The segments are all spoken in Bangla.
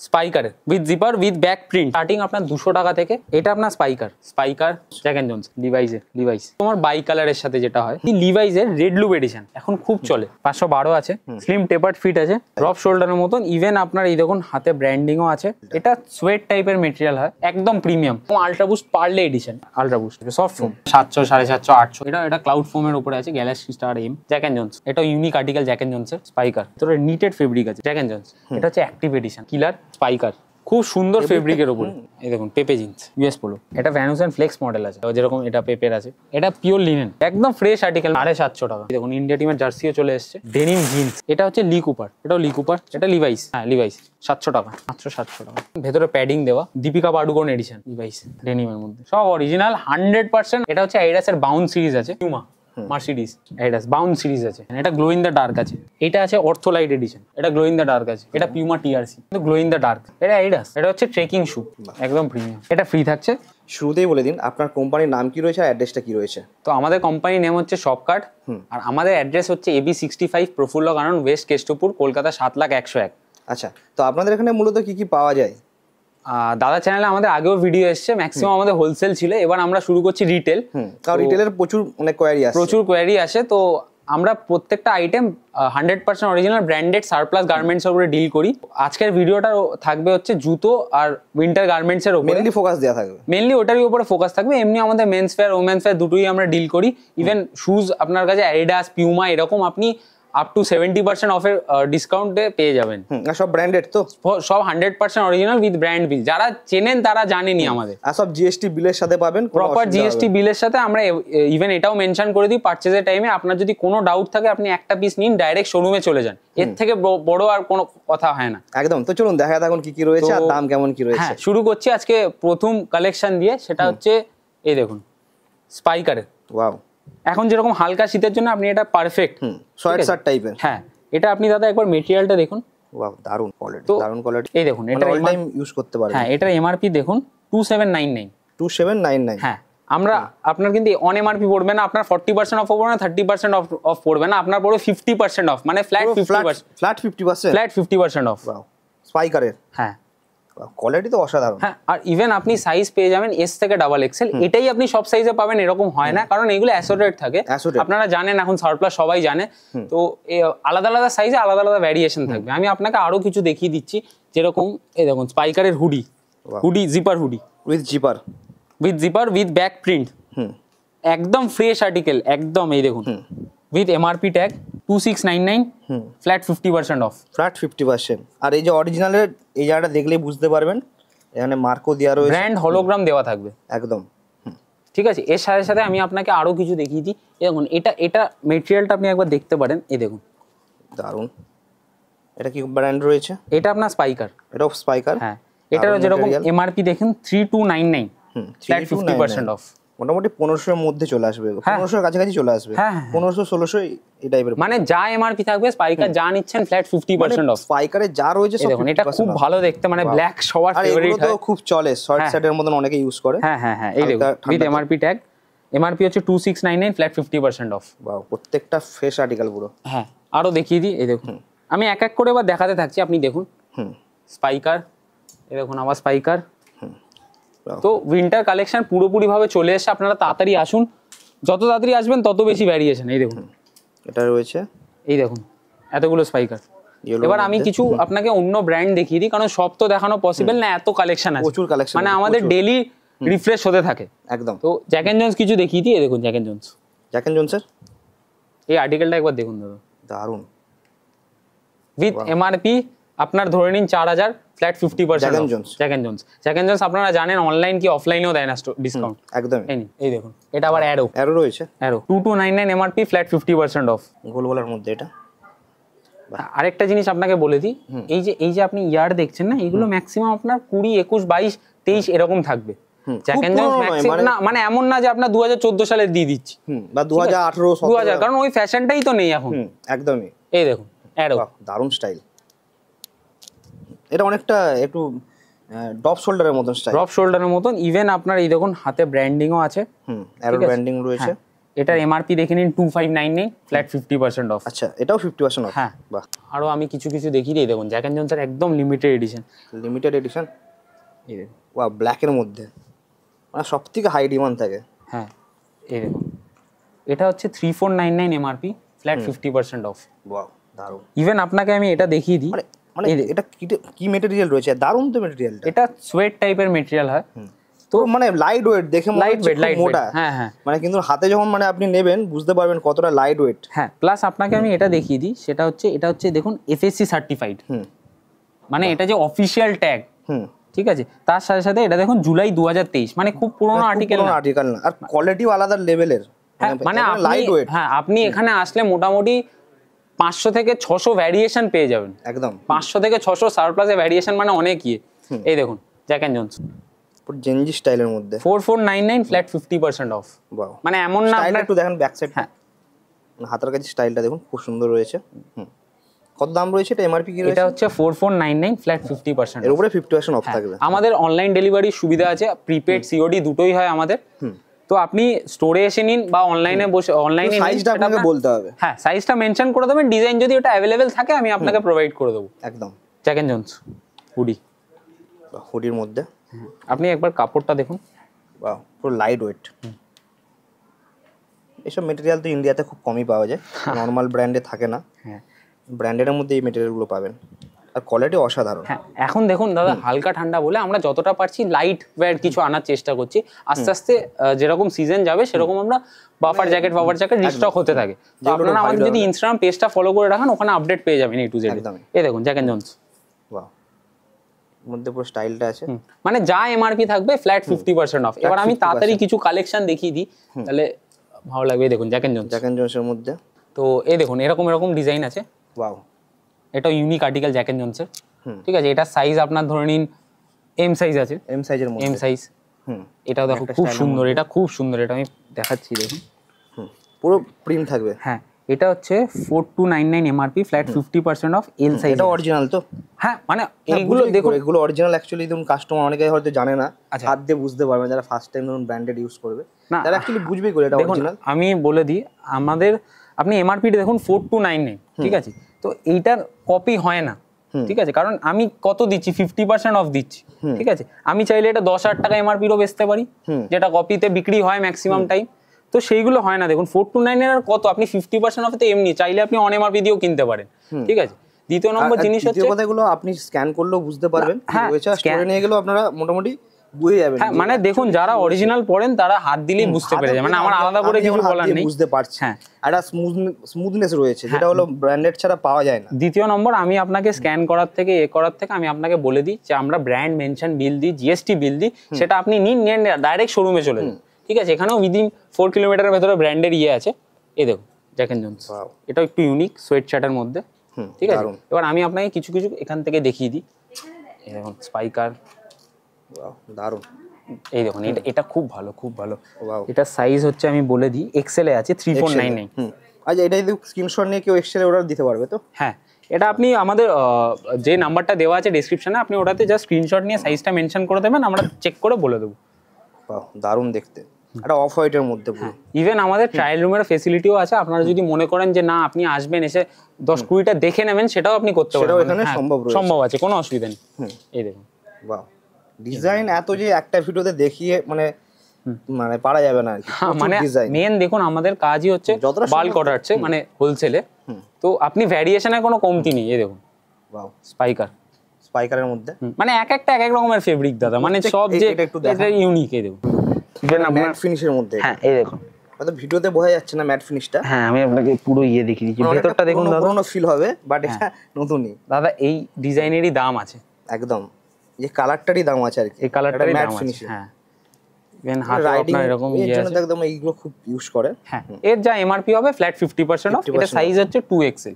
স্পাইকার with zipper with back print starting আপনার 200 টাকা থেকে। এটা আপনার Spykar Jack and Jones Levi's তোমার বাই কালারের সাথে যেটা হয় লিভাইসের রেড লুপ এডিশন এখন খুব চলে। 512 আছে, স্লিম টেপার্ড ফিট আছে, ড্রপ শোল্ডারের মতন। ইভেন আপনার এই দেখুন হাতে ব্র্যান্ডিংও আছে। এটা সোয়েট টাইপের মেটেরিয়াল হয়, একদম premium. Ultra boost Parley edition, ultra boost soft foam 700 750 800। এটা ক্লাউড ফোমের উপরে আছে, galaxy star M Jack and Jones. এটা ইউনিক আর্টিকেল জ্যাক এন্ড জোন্সের স্পাইকার। তো নিটেড ফেব্রিক আছে জ্যাক এন্ড জোন্স। এটা হচ্ছে অ্যাক্টিভ এডিশন কিলার স্পাইকার, খুব সুন্দর ফেব্রিকের উপরে। এই দেখুন পেপে জিন্স ইউএস পোলো। এটা ভ্যানুস এন্ড ফ্লেক্স মডেল আছে, যেরকম এটা পেপের আছে। এটা পিওর লিনেন, একদম ফ্রেশ আর্টিকেল, 750 টাকা। দেখুন ইন্ডিয়া টিমের জার্সিও চলে এসেছে, ডেনিম জিন্স। এটা হচ্ছে লি কুপার, এটাও লি কুপার। এটা লিভাইস, হ্যাঁ লিভাইস 700 টাকা, মাত্র 700 টাকা। ভেতরে প্যাডিং দেওয়া, দীপিকা পাডুকোন এডিশন লিভাইস ডেনিমের মধ্যে, সব অরিজিনাল 100%। এটা হচ্ছে অ্যাডিডাসের বাউন্ড সিরিজ আছে, Puma Mercedes Adidas bound series আছে। এটা গ্লো ইন দ্য ডার্ক আছে। এটা আছে অর্থোলাইট এডিশন, এটা গ্লো ইন দ্য ডার্ক আছে। এটা পিউমা টিআরসি, কিন্তু গ্লো ইন দ্য ডার্ক। এটা অ্যাডিডাস, এটা হচ্ছে ট্রেকিং শু, একদম প্রিমিয়াম। এটা ফ্রি থাকছে। শুরুতেই বলে দিন আপনার কোম্পানির নাম কি রয়েছে আর অ্যাড্রেসটা কি রয়েছে। তো আমাদের কোম্পানির নেম হচ্ছে শপকার্ট, আর আমাদের অ্যাড্রেস হচ্ছে AB65 প্রফুল্ল কানন, ওয়েস্ট কেষ্টপুর, কলকাতা 7,01,001। আচ্ছা, তো আপনাদের এখানে মূলত কি কি পাওয়া যায়? দাদা চ্যানেলে আমাদের আগেও ভিডিও এসছে, ম্যাক্সিমাম আমাদের হোলসেল ছিল। এবার আমরা শুরু করছি রিটেল, কারণ রিটেলের প্রচুর কোয়ারি আসে। তো আমরা প্রত্যেকটা item 100% original branded surplus garments এর উপরে ডিল করি। আজকের ভিডিওটা থাকবে হচ্ছে জুতো আর উইন্টার গার্মেন্টস এর উপরে মেইনলি ফোকাস দেওয়া থাকবে, মেইনলি ওটারই উপরে ফোকাস থাকবে। এমনি আমাদের মেন্স ফেয়ার ওমেন্স ফেয়ার দুটোই আমরা ডিল করি। ইভেন শুজ আপনার কাছে অ্যাডিডাস পিউমা এরকম আপনি আপ টু 70% অফের ডিসকাউন্টে পেয়ে যাবেন। সব ব্র্যান্ডেড, তো সব 100% অরিজিনাল উইথ ব্র্যান্ড বিল। যারা চেনেন তারা জানেনই আমাদের। আর সব জিএসটি বিলের সাথে পাবেন, প্রপার জিএসটি বিলের সাথে। আমরা ইভেন এটাও মেনশন করে দিই পারচেজের টাইমে, আপনার যদি কোনো ডাউট থাকে আপনি একটা পিস নিন, ডাইরেক্ট শোরুমে চলে যান। এর থেকে বড় আর কোনো কথা হয় না। একদম। তো চলুন দেখা যাক এখন কি কি রয়েছে আর দাম কেমন কি রয়েছে। হ্যাঁ, শুরু করছি আজকে প্রথম কালেকশন দিয়ে। সেটা হচ্ছে এই দেখুন স্পাইকারের। ওয়াও, এখন যেরকম হালকা শীতের জন্য আপনি এটা পারফেক্ট শর্ট শার্ট টাইপের। হ্যাঁ, এটা আপনি দাদা একবার মেটেরিয়ালটা দেখুন। ওয়াও, দারুন কোয়ালিটি, দারুন কোয়ালিটি। এই দেখুন, এটা অল টাইম ইউজ করতে পারবেন। হ্যাঁ, এটার এমআরপি দেখুন 2799। হ্যাঁ, আমরা আপনার কিন্তু অন এমআরপি পড়বে না, আপনার 40% অফ পড়বে না, 30% অফ পড়বে না, আপনার পড়বে 50% অফ, মানে ফ্ল্যাট 50% অফ। ওয়াও, স্পাইকারের। হ্যাঁ, কোয়ালিটি তো অসাধারণ। হ্যাঁ, আর ইভেন আপনি সাইজ পেয়ে যাবেন এস থেকে ডাবল এক্সেল। এটাই আপনি সব সাইজে পাবেন এরকম হয় না, কারণ এগুলো অ্যাসোর্টেড থাকে। আপনারা জানেন, এখন সারপ্লাস সবাই জানে। তো আলাদা আলাদা সাইজে আলাদা আলাদা ভ্যারিয়েশন থাকবে। আমি আপনাকে আরো কিছু দেখিয়ে দিচ্ছি, যেরকম এই দেখুন স্পাইকারের hoodie zipper hoodie with zipper with back print, একদম ফ্রেশ আর্টিকেল একদম। এই দেখুন with MRP tag 2699, flat 50% off. Flat 50%। আর এই যে অরিজিনালের এই জায়গাটা দেখলেই বুঝতে পারবেন, এখানে মার্কও দেওয়া রয়েছে, ব্র্যান্ড হলোগ্রাম দেওয়া থাকবে একদম। ঠিক আছে। এর সাথে সাথে আমি আপনাকে আরো কিছু দেখিয়ে দিই। দেখুন এটা মেটেরিয়ালটা আপনি একবার দেখতে পারেন। এই দেখুন দারুন। এটা কি ব্র্যান্ড রয়েছে? এটা আপনার স্পাইকার। এটাও স্পাইকার। হ্যাঁ, এটারও যেরকম এমআরপি দেখুন 3299, ফ্ল্যাট 50% অফ। মোটামুটি 1500 এর মধ্যে চলে আসবে, 1500 এর কাছাকাছি চলে আসবে। 1500 1600 এই টাইপের, মানে যা এমআরপি থাকবে স্পাইকার যা নিচ্ছেন ফ্ল্যাট 50% অফ। স্পাইকারে যা রয়েছে সব 50%। এটা খুব ভালো দেখতে, মানে ব্ল্যাক সবার ফেভারিট হয়, তো খুব চলে, শর্ট সেটের মতন অনেকে ইউজ করে। হ্যাঁ হ্যাঁ হ্যাঁ, এই দেখুন উইথ এমআরপি ট্যাগ। এমআরপি হচ্ছে 2699, ফ্ল্যাট 50% অফ। ওয়াও, প্রত্যেকটা ফ্রেশ আর্টিকেল পুরো। হ্যাঁ, আরো দেখিয়ে দিই। এই দেখুন আমি এক এক করে এবার দেখাতে থাকছি, আপনি দেখুন। স্পাইকার, এই দেখুন আবার স্পাইকার। তো উইন্টার কালেকশন পুরোপুরি ভাবে চলে এসেছে, আপনারা তাড়াতাড়ি আসুন। যত তাড়াতাড়ি আসবেন তত বেশি ভ্যারিয়েশন। এই দেখুন এটা রয়েছে, এই দেখুন এতগুলো স্পাইকার। এবার আমি কিছু আপনাকে অন্য ব্র্যান্ড দেখিয়ে দিই, কারণ সব তো দেখানো পসিবল না, এত কালেকশন আছে, প্রচুর কালেকশন, মানে আমাদের ডেইলি রিফ্রেশ হতে থাকে একদম। তো জ্যাক এন্ড জোন্স কিছু দেখিয়ে দিই। এই দেখুন জ্যাক এন্ড জোন্সের এই আর্টিকেলটা একবার দেখুন দাদা, দারুন। উইথ এমআরপি আপনার ধরে নিন 4000, ফ্ল্যাট 50%। জ্যাক এন্ড জোন্স আপনারা জানেন অনলাইন কি অফলাইনেও দেয় না ডিসকাউন্ট, একদম। এই দেখুন এটা আবার অ্যারো রয়েছে, অ্যারো 2299 এমআরপি, ফ্ল্যাট 50% অফ। গোলগোলার মধ্যে এটা। আরেকটা জিনিস আপনাকে বলে দিই, এই যে আপনি ইয়ার দেখছেন না, এগুলো ম্যাক্সিমাম আপনার 20, 21, 22, 23 এরকম থাকবে। জ্যাক এন্ড জোন্স ম্যাক্সিমাম না, মানে এমন না যে আপনার 2014 সালে দিয়ে দিচ্ছি বা 2018 2000, কারণ ওই ফ্যাশনটাই তো নেই এখন, একদমই। এই দেখুন অ্যারো, দারুন স্টাইল। এটা অনেকটা একটু ড্রপ শোল্ডারের মতন স্টাইল, ড্রপ শোল্ডারের মতন। ইভেন আপনার এই দেখুন হাতে ব্র্যান্ডিংও আছে, অ্যারো ব্র্যান্ডিং রয়েছে। এটার এমআরপি দেখে নিন 2599 ফ্ল্যাট 50% অফ। আচ্ছা, এটাও 50% অফ? হ্যাঁ, বাহ, আরো আমি কিছু কিছু দেখিয়ে দিই। দেখুন জ্যাক এন্ড জোনসের একদম লিমিটেড এডিশন। Limited edition. ওয়া, ব্ল্যাকের মধ্যে, মানে সব থেকে হাই ডিমান্ড থাকে। হ্যাঁ, এই দেখুন এটা হচ্ছে 3499 এমআরপি ফ্ল্যাট 50% অফ। ওয়াও, দারুণ। ইভেন আপনাকে আমি এটা দেখিয়ে দিই। মানে এটা কি মেটেরিয়াল রয়েছে? দারুণ তো মেটেরিয়ালটা। এটা সোয়েট টাইপের মেটেরিয়াল হয়, তো মানে লাইট ওয়েট, দেখে মনে হচ্ছে খুব মোটা। হ্যাঁ হ্যাঁ, মানে কিন্তু হাতে যখন মানে আপনি নেবেন বুঝতে পারবেন কতটা লাইট ওয়েট। হ্যাঁ, প্লাস আপনাকে আমি এটা দেখিয়ে দিই, সেটা হচ্ছে এটা হচ্ছে দেখুন এফএসসি সার্টিফাইড, মানে এটা যে অফিসিয়াল ট্যাগ, ঠিক আছে। তার সাথে সাথে এটা দেখুন জুলাই 2023, মানে খুব পুরোনো আর্টিকেল না, আর কোয়ালিটিও আলাদা লেভেলের। মানে লাইট ওয়েট। হ্যাঁ, আপনি এখানে আসলে মোটামুটি 500 থেকে 600 ভ্যারিয়েশন পেয়ে যাবেন। একদম 500 থেকে 600 সারপ্লাসে ভ্যারিয়েশন, মানে অনেক ইয়ে। এই দেখুন জ্যাক এন্ড জোনস জেনজি স্টাইলের মধ্যে 4499 ফ্ল্যাট 50% অফ। ওয়াও, মানে এমন না স্টাইলটা একটু দেখেন ব্যাক সাইড। হ্যাঁ, হাতের কাছে স্টাইলটা দেখুন খুব সুন্দর রয়েছে। কত দাম রয়েছে এটা? এমআরপি কি রয়েছে? এটা হচ্ছে 4499 ফ্ল্যাট 50%। এর উপরে 50% অফ থাকবে। আমাদের অনলাইন ডেলিভারি সুবিধা আছে, প্রিপেড সিওডি দুটোই হয় আমাদের। তো আপনি স্টোরে এসে নিন বা অনলাইনে বসে অনলাইনে সাইজটা আপনাকে বলতে হবে। হ্যাঁ, সাইজটা মেনশন করে দেবেন, ডিজাইন যদি ওটা অ্যাভেলেবেল থাকে আমি আপনাকে প্রোভাইড করে দেবো। একদম জ্যাক এন্ড জোনস হুডির মধ্যে আপনি একবার কাপড়টা দেখুন। বাহ, পুরো লাইট ওয়েট। এসব মেটেরিয়াল তো ইন্ডিয়াতে খুব কমই পাওয়া যায়, নর্মাল ব্র্যান্ডে থাকে না। হ্যাঁ, ব্র্যান্ডের মধ্যে এই মেটেরিয়ালগুলো পাবেন, আর কোয়ালিটি অসাধারণ। হ্যাঁ, এখন দেখুন দাদা হালকা ঠান্ডা বলে আমরা যতটা পারছি লাইট ওয়্যার কিছু আনার চেষ্টা করছি। আস্তে আস্তে যেরকম সিজন যাবে সেরকম আমরা বাফার জ্যাকেট রিস্টক হতে থাকে। তো আপনারা আমাদের যদি ইনস্টাগ্রাম পেজটা ফলো করে রাখেন, ওখানে আপডেট পেয়ে যাবেন A to Z। এই দেখুন জ্যাক এন্ড জোনস, বাহ, মধ্যে পুরো স্টাইলটা আছে। মানে যা এমআরপি থাকবে ফ্ল্যাট 50% অফ। এবার আমি তাড়াতাড়ি কিছু কালেকশন দেখিয়ে দিই, তাহলে ভালো লাগবে। দেখুন জ্যাক এন্ড জোনসের মধ্যে তো এই দেখুন এরকম ডিজাইন আছে। ওয়াও, এটা ইউনিক আর্টিকেল জ্যাক এন্ড জোনসের, ঠিক আছে। এটা সাইজ আপনার ধরে নিন এম সাইজ আছে, এম সাইজের মধ্যে, এম সাইজ। এটাও দেখো খুব সুন্দর, এটা খুব সুন্দর, এটা আমি দেখাচ্ছি দেখুন। পুরো প্রিন্ট থাকবে। হ্যাঁ, এটা হচ্ছে 4299 MRP flat 50% of, L size. এটা অরিজিনাল তো? হ্যাঁ, মানে এইগুলো দেখুন, এগুলো অরিজিনাল। অ্যাকচুয়ালি ধরুন কাস্টমার অনেকে হয়তো জানে না, হাত দিয়ে বুঝতে পারবে যারা ফার্স্ট টাইম ধরুন ব্র্যান্ডেড ইউজ করবে, তারা অ্যাকচুয়ালি বুঝবেই করে এটা অরিজিনাল। আমি বলে দিই, আমাদের আপনি এমআরপি দেখুন 4299, ঠিক আছে। তো এইটার কপি হয় না, ঠিক আছে, কারণ আমি কত দিচ্ছি 50% অফ দিচ্ছি, ঠিক আছে। আমি চাইলে এটা 10,000 টাকা এমআরপিরও বেচতে পারি, যেটা কপিতে বিক্রি হয় ম্যাক্সিমাম টাইম। তো সেইগুলো হয় না। দেখুন 429 এর কত, আপনি 50% অফ তো এমনি চাইলে আপনি অন এমআরপি দিয়েও কিনতে পারেন, ঠিক আছে। দ্বিতীয় নম্বর জিনিস হচ্ছে কথাগুলো আপনি স্ক্যান করলেও বুঝতে পারবেন, স্টোরে নিয়ে গেলেও আপনারা মোটামুটি বুঝে যাবেন। হ্যাঁ, মানে দেখুন যারা অরিজিনাল পড়েন তারা হাত দিলেই বুঝতে পেরে যায়, মানে আমার আলাদা করে কিছু বলার নেই, বুঝতে পারছি। হ্যাঁ, একটা স্মুথনেস রয়েছে যেটা হলো ব্র্যান্ডেড ছাড়া পাওয়া যায় না। দ্বিতীয় নম্বর, আমি আপনাকে স্ক্যান করার থেকে আমি আপনাকে বলে দিই যে আমরা ব্র্যান্ড মেনশন বিল দিই, জিএসটি বিল দিই, সেটা আপনি নিয়ে ডাইরেক্ট শোরুমে চলে যান, ঠিক আছে। এখানেও উইদিন 4 কিলোমিটারের ভেতরে ব্র্যান্ডের আছে। এই দেখুন জ্যাক এন্ড জোনস, এটা একটু ইউনিক সোয়েট শার্টের মধ্যে, ঠিক আছে। এবার আমি আপনাকে কিছু এখান থেকে দেখিয়ে দিই। এই দেখুন স্পাইকার, দারুণ। এই দেখুন এটা খুব ভালো, খুব ভালো। এটা সাইজ হচ্ছে আমি বলে দিই এক্সেল এ আছে 3499। আচ্ছা, এটা যদি স্ক্রিনশট নিয়ে কেউ এক্সেল অর্ডার দিতে পারবে তো? হ্যাঁ, এটা আপনি আমাদের যে নাম্বারটা দেওয়া আছে ডেসক্রিপশনে, আপনি ওটাতে জাস্ট স্ক্রিনশট নিয়ে সাইজটা মেনশন করে দেবেন, আমরা চেক করে বলে দেবো। দারুণ দেখতে, এটা অফ হোয়াইটের মধ্যে পুরো। ইভেন আমাদের ট্রায়াল রুমের ফেসিলিটিও আছে। আপনারা যদি মনে করেন যে না আপনি আসবেন, এসে 10-20টা দেখে নেবেন, সেটাও আপনি করতে পারবেন, সেটাও এখানে সম্ভব আছে, কোনো অসুবিধা নেই। এই দেখুন, বাহ, ডিজাইন এত যে একটা ভিডিওতে দেখিয়ে মানে পারা যাবে না আর কি। মানে মেন দেখুন আমাদের কাজই হচ্ছে বাল্ক অর্ডারছে, মানে হোলসেলে। তো আপনি ভ্যারিয়েশনের কোনো কমতি নেই। এই দেখুন ওয়াও, স্পাইকারের মধ্যে মানে এক রকমের ফেব্রিক দাদা, মানে সব যে এটা ইউনিক। এই দেখুন ম্যাট ফিনিশের মধ্যে। হ্যাঁ, এই দেখুন হয়তো ভিডিওতে বোঝা যাচ্ছে না ম্যাট ফিনিশটা। হ্যাঁ, আমি আপনাকে পুরো দেখিয়ে দিচ্ছি, ভেতরটা দেখুন দাদা, পুরোনো ফিল হবে, বাট এটা নতুনই। দাদা এই ডিজাইনেরই দাম আছে, একদম যে কালারটারই দাম আছে আর কি, এই কালারটারই দাম আছে। হ্যাঁ, ইভেন হাতে আপনার এরকম এর জন্য একদম এইগুলো খুব ইউজ করে। হ্যাঁ, এর যা এমআরপি হবে ফ্ল্যাট 50% অফ। এটা সাইজ হচ্ছে 2XL,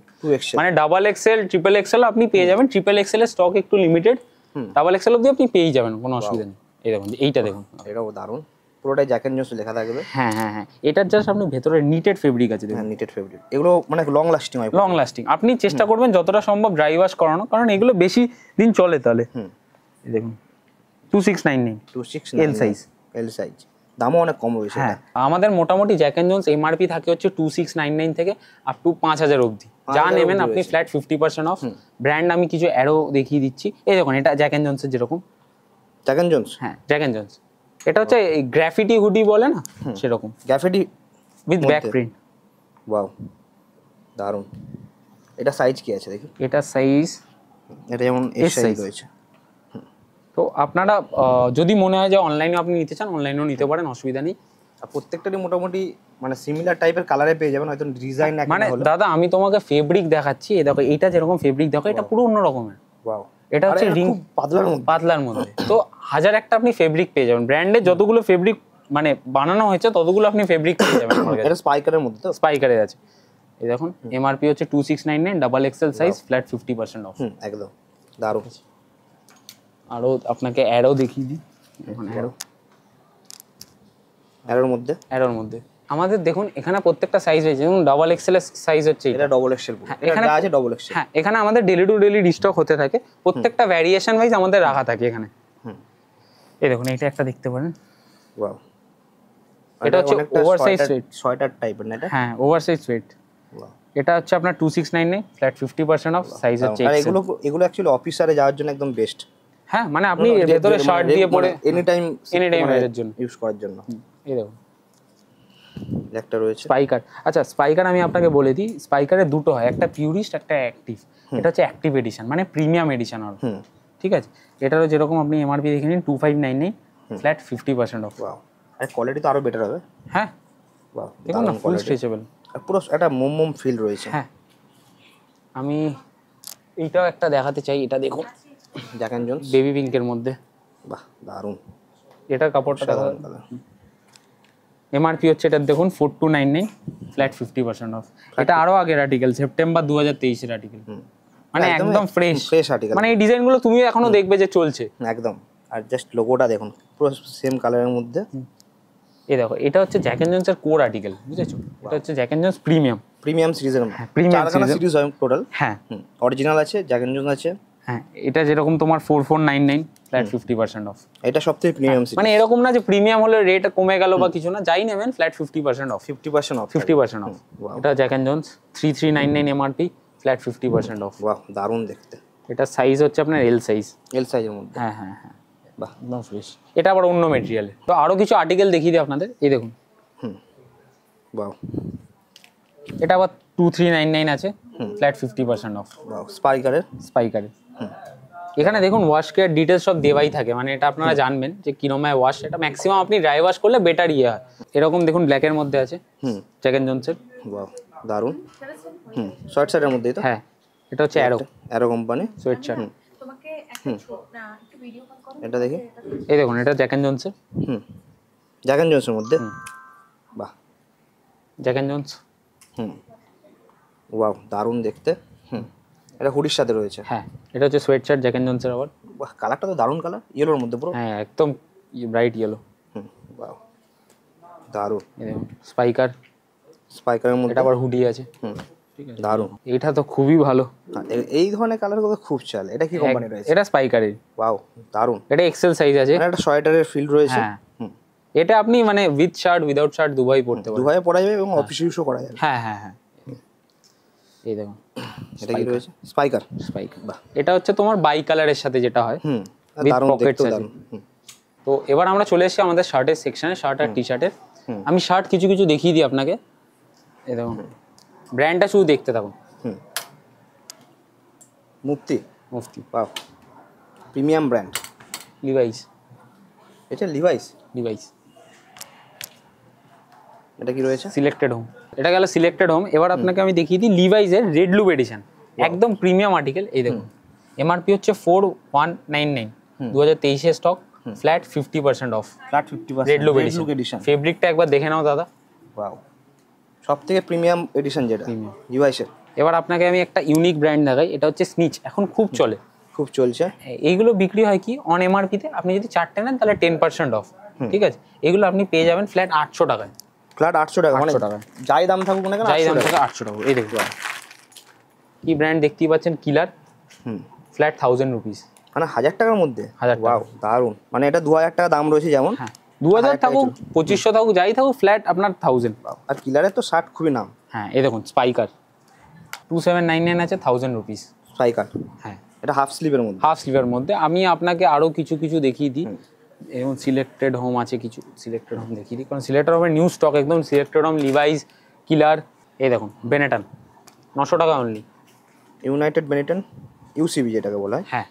মানে ডাবল এক্সেল, ট্রিপল এক্সেল আপনি পেয়ে যাবেন। ট্রিপল এক্সেল এর স্টক একটু লিমিটেড, ডাবল এক্সেল অবধি আপনি পেয়ে যাবেন, কোনো অসুবিধা নেই। এই দেখুন এইটা দেখুন, এটাও দারুণ, পুরোটাই জ্যাক এন্ড জোনস লেখা থাকবে। হ্যাঁ, এটার জাস্ট আপনি ভেতরে নিটেড ফেব্রিক আছে দেখুন। নিটেড ফেব্রিক, এগুলো মানে লং লাস্টিং হয়, লং লাস্টিং। আপনি চেষ্টা করবেন যতটা সম্ভব ড্রাই ওয়াশ করানো, কারণ এগুলো বেশি দিন চলে। তাহলে দেখুন 2699 এল সাইজ, দামও অনেক কম রয়েছে। হ্যাঁ, আমাদের মোটামুটি জ্যাক এন্ড জোন্স এমআরপি থাকে হচ্ছে 2699 থেকে আপ টু 5000 অবধি। যা নেবেন আপনি ফ্ল্যাট 50% অফ। ব্র্যান্ড আমি কিছু অ্যারো দেখিয়ে দিচ্ছি। এই দেখুন, এটা জ্যাক এন্ড জোন্সের যেরকম। Jack and Jones? হ্যাঁ, জ্যাক এন্ড জোন্স। এটা হচ্ছে গ্রাফিটি হুডি বলে না, সেরকম graffiti with back print. Wow, দারুন। এটা সাইজ কি আছে দেখি? এটা সাইজ, এটা যেমন এস সাইজ রয়েছে। তো আপনারা যদি মনে হয় যে অনলাইনেও আপনি নিতে চান, অনলাইনেও নিতে পারেন, অসুবিধা নেই। আর প্রত্যেকটারই মোটামুটি মানে সিমিলার টাইপের কালারে পেয়ে যাবেন, হয়তো ডিজাইন এক মানে দাদা আমি তোমাকে ফেব্রিক দেখাচ্ছি, এই দেখো এটা যেরকম ফেব্রিক দেখো, এটা পুরো অন্য রকমের। ওয়াও, এটা হচ্ছে রিং পাতলার মধ্যে। তো হাজার একটা আপনি ফেব্রিক পেয়ে যাবেন। ব্র্যান্ডে যতগুলো ফেব্রিক মানে বানানো হয়েছে ততগুলো আপনি ফেব্রিক পেয়ে যাবেন। এটা স্পাইকারের মধ্যে তো? স্পাইকারের আছে। এই দেখুন, এমআরপি হচ্ছে 2699, double XL size, flat 50% of. একদম দারুণ। আরো আপনাকে অ্যারো দেখিয়ে দিই। এখন অ্যারোর মধ্যে আমাদের দেখুন এখানে প্রত্যেকটা সাইজ রয়েছে। যেমন ডাবল এক্সেল এর সাইজ হচ্ছে এটা ডবল এক্সেল। এখানে আছে ডবল এক্সেল। হ্যাঁ, এখানে আমাদের ডেলি টু ডেলি রিস্টক হতে থাকে। প্রত্যেকটা ভ্যারিয়েশন ওয়াইজ আমাদের রাখা থাকে এখানে। এই দেখুন, এটা একটা দেখতে পারেন। ওয়াও, এটা হচ্ছে ওভারসাইজ সোয়েট, সোয়েটার টাইপের না এটা? হ্যাঁ, ওভারসাইজ সোয়েট। এটা হচ্ছে আপনার 2699, ফ্ল্যাট 50% অফ, সাইজ হচ্ছে আর এগুলো অ্যাকচুয়ালি অফিসারে যাওয়ার জন্য একদম বেস্ট। হ্যাঁ, মানে আপনি ভেতরে শার্ট দিয়ে পরে এনি টাইম এর জন্য ইউজ করার জন্য। এই দেখুন একটা রয়েছে স্পাইকার। আচ্ছা, স্পাইকার আমি আপনাকে বলে দিই, স্পাইকারের দুটো হয়, একটা পিউরিস্ট, একটা অ্যাক্টিভ। এটা হচ্ছে অ্যাক্টিভ এডিশন, মানে প্রিমিয়াম এডিশন আর। ঠিক আছে, এটারও যেরকম আপনি এমআরপি দেখে নিন 2599, ফ্ল্যাট 50% অফ। ওয়াও, আর কোয়ালিটি তো আরো বেটার হবে। হ্যাঁ, ওয়াও, দেখুন না, ফুল স্ট্রেচেবল, পুরো একটা মোম ফিল রয়েছে। হ্যাঁ, আমি এইটাও একটা দেখাতে চাই। এটা দেখুন, জ্যাক এন্ড জোন্স বেবি পিঙ্কের মধ্যে। বাহ, দারুণ। এটার কাপড়টা দেখো। এমআরপি হচ্ছে এটা দেখুন 4299, ফ্ল্যাট 50% অফ। এটা আরো আগের আর্টিকেল, সেপ্টেম্বর 2023 এর আর্টিকেল, মানে একদম ফ্রেশ আর্টিকেল। মানে এই ডিজাইনগুলো তুমি এখনো দেখবে যে চলছে একদম। আর জাস্ট লোগোটা দেখুন, পুরো সেম কালারের মধ্যে। এই দেখো, এটা হচ্ছে জ্যাক এন্ড জোন্স এর কোর আর্টিকেল, বুঝেছো? এটা হচ্ছে জ্যাক এন্ড জোন্স প্রিমিয়াম সিরিজের। প্রিমিয়াম সিরিজ হয় টোটাল। হ্যাঁ, অরিজিনাল আছে, জ্যাক এন্ড জোন্স আছে। হ্যাঁ, এটা যেরকম তোমার 4499, ফ্ল্যাট 50% অফ। এটা সবথেকে প্রিমিয়াম সিরিজ। মানে এরকম না যে প্রিমিয়াম হলে রেট কমে গেল বা কিছু না, যাই নেবেন ফ্ল্যাট 50% অফ। 50% অফ। এটা Jack and Jones 3399 MRP, flat 50% off. বাহ, দারুণ দেখতে। এটা সাইজ হচ্ছে আপনার এল সাইজের মধ্যে। হ্যাঁ হ্যাঁ হ্যাঁ, বাহ, একদম ফ্রেশ। এটা আবার অন্য মেটেরিয়ালে। তো আরো কিছু আর্টিকেল দেখিয়ে দিই আপনাদের। এই দেখুন, বাহ, এটা আবার 2399 আছে, ফ্ল্যাট 50% অফ। বাহ, স্পাইকারের। এখানে দেখুন ওয়াশ কেয়ার ডিটেলস সব দেওয়াই থাকে, মানে এটা আপনারা জানবেন যে কিরমায় ওয়াশ। এটা ম্যাক্সিমাম আপনি ড্রাই ওয়াশ করলে বেটার ইয়ে হয়। এরকম দেখুন ব্ল্যাকের মধ্যে আছে, জ্যাক এন্ড জোন্সের। বাহ, দারুণ। শর্ট শার্টের মধ্যেই তো? হ্যাঁ, এটা হচ্ছে অ্যারো কোম্পানি সোয়েট শার্ট। এটা দেখি। এই দেখুন, এটা জ্যাক এন্ড জোন্সের। জ্যাক এন্ড জোন্সের মধ্যে। বাহ, জ্যাক এন্ড জোন্স। ওয়াও, দারুণ দেখতে। এটা হুডির সাথে রয়েছে। হ্যাঁ, এটা হচ্ছে সোয়েট শার্ট জ্যাক এন্ড জোন্সের আবার। বাহ, কালারটা তো দারুণ কালার, ইয়েলোর মধ্যে পুরো। হ্যাঁ, একদম ব্রাইট ইয়েলো। বাহ, দারুণ। এই দেখুন স্পাইকারের মধ্যে। এটা আবার হুডি আছে। ঠিক আছে, দারুণ। এটা তো খুবই ভালো, এই ধরনের কালারগুলো খুব চলে। এটা কি কোম্পানি রয়েছে? এটা স্পাইকারের। ওয়াও, দারুণ। এটা এক্সেল সাইজ আছে। এটা সোয়েটারের ফিল রয়েছে। এটা আপনি মানে উইথ শার্ট উইদাউট শার্ট দুভাবে পরতে পারেন। দুভাবে পরা যাবে এবং অফিস ইউজও করা যাবে। হ্যাঁ হ্যাঁ হ্যাঁ, এই দেখুন, এটা কি রয়েছে? স্পাইকার। বাহ, এটা হচ্ছে তোমার বাই কালারের সাথে যেটা হয়। দারুণ দেখতে, দারুণ। তো এবার আমরা চলে এসেছি আমাদের শার্টের সেকশনে, শার্ট আর টি শার্টের। আমি শার্ট কিছু কিছু দেখিয়ে দিই আপনাকে। এই দেখুন, ব্র্যান্ডটা শুধু দেখতে থাকুন। মুফতি। বাহ, প্রিমিয়াম ব্র্যান্ড। লিভাইস। এটা লিভাইস। এটা কি রয়েছে? Selected Homme. এটা গেল সিলেক্টেড হোম। এবার আপনাকে আমি দেখিয়ে দিই লিভাইসের রেড লুপ এডিশন, একদম প্রিমিয়াম আর্টিকেল। এই দেখুন, এমআরপি হচ্ছে 4199, 2023 এর stock, flat 50% off. Flat 50%, red loop edition. ফেব্রিকটা একবার দেখে নাও দাদা। ওয়াও, সবথেকে প্রিমিয়াম এডিশন যেটা লিভাইসের। এবার আপনাকে আমি একটা ইউনিক ব্র্যান্ড দেখাই। এটা হচ্ছে স্নিচ, এখন খুব চলে, খুব চলছে। এইগুলো বিক্রি হয় কি অন এমআরপিতে, আপনি যদি 4টে নেন তাহলে 10% অফ। ঠিক আছে, এগুলো আপনি পেয়ে যাবেন ফ্ল্যাট 800 টাকায়। ফ্ল্যাট 800 টাকা, মানে যাই দাম থাকুক না কেন, যাই দাম থাকে 800 টাকা। এই দেখুন কি ব্র্যান্ড দেখতেই পাচ্ছেন, কিলার। ফ্ল্যাট 1000 রুপিস, মানে 1000 টাকার মধ্যে। ওয়াও, দারুন। মানে এটা 2000 টাকা দাম রয়েছে যেমন, 2000 থাকুক 2500 থাকুক যাই থাকুক ফ্ল্যাট আপনার 1000। আর কিলারের তো শার্ট খুবই নাম। হ্যাঁ এই দেখুন স্পাইকার 2799 আছে 1000 রুপিস স্পাইকার। হ্যাঁ এটা হাফ স্লিভের মধ্যে। হাফ স্লিভের মধ্যে। আমি আপনাকে আরো কিছু কিছু দেখিয়ে দিই। এবং সিলেক্টেড হোম আছে কিছু, সিলেক্টেড হোম দেখিয়ে দিই কারণ সিলেক্টেড হোমের নিউ স্টক একদম। সিলেক্টেড হোম, লিভাইস, কিলার, এই দেখুন বেনেটন 900 টাকা অনলি। ইউনাইটেড বেনেটন ইউসিবি যেটাকে বলা হয়। হ্যাঁ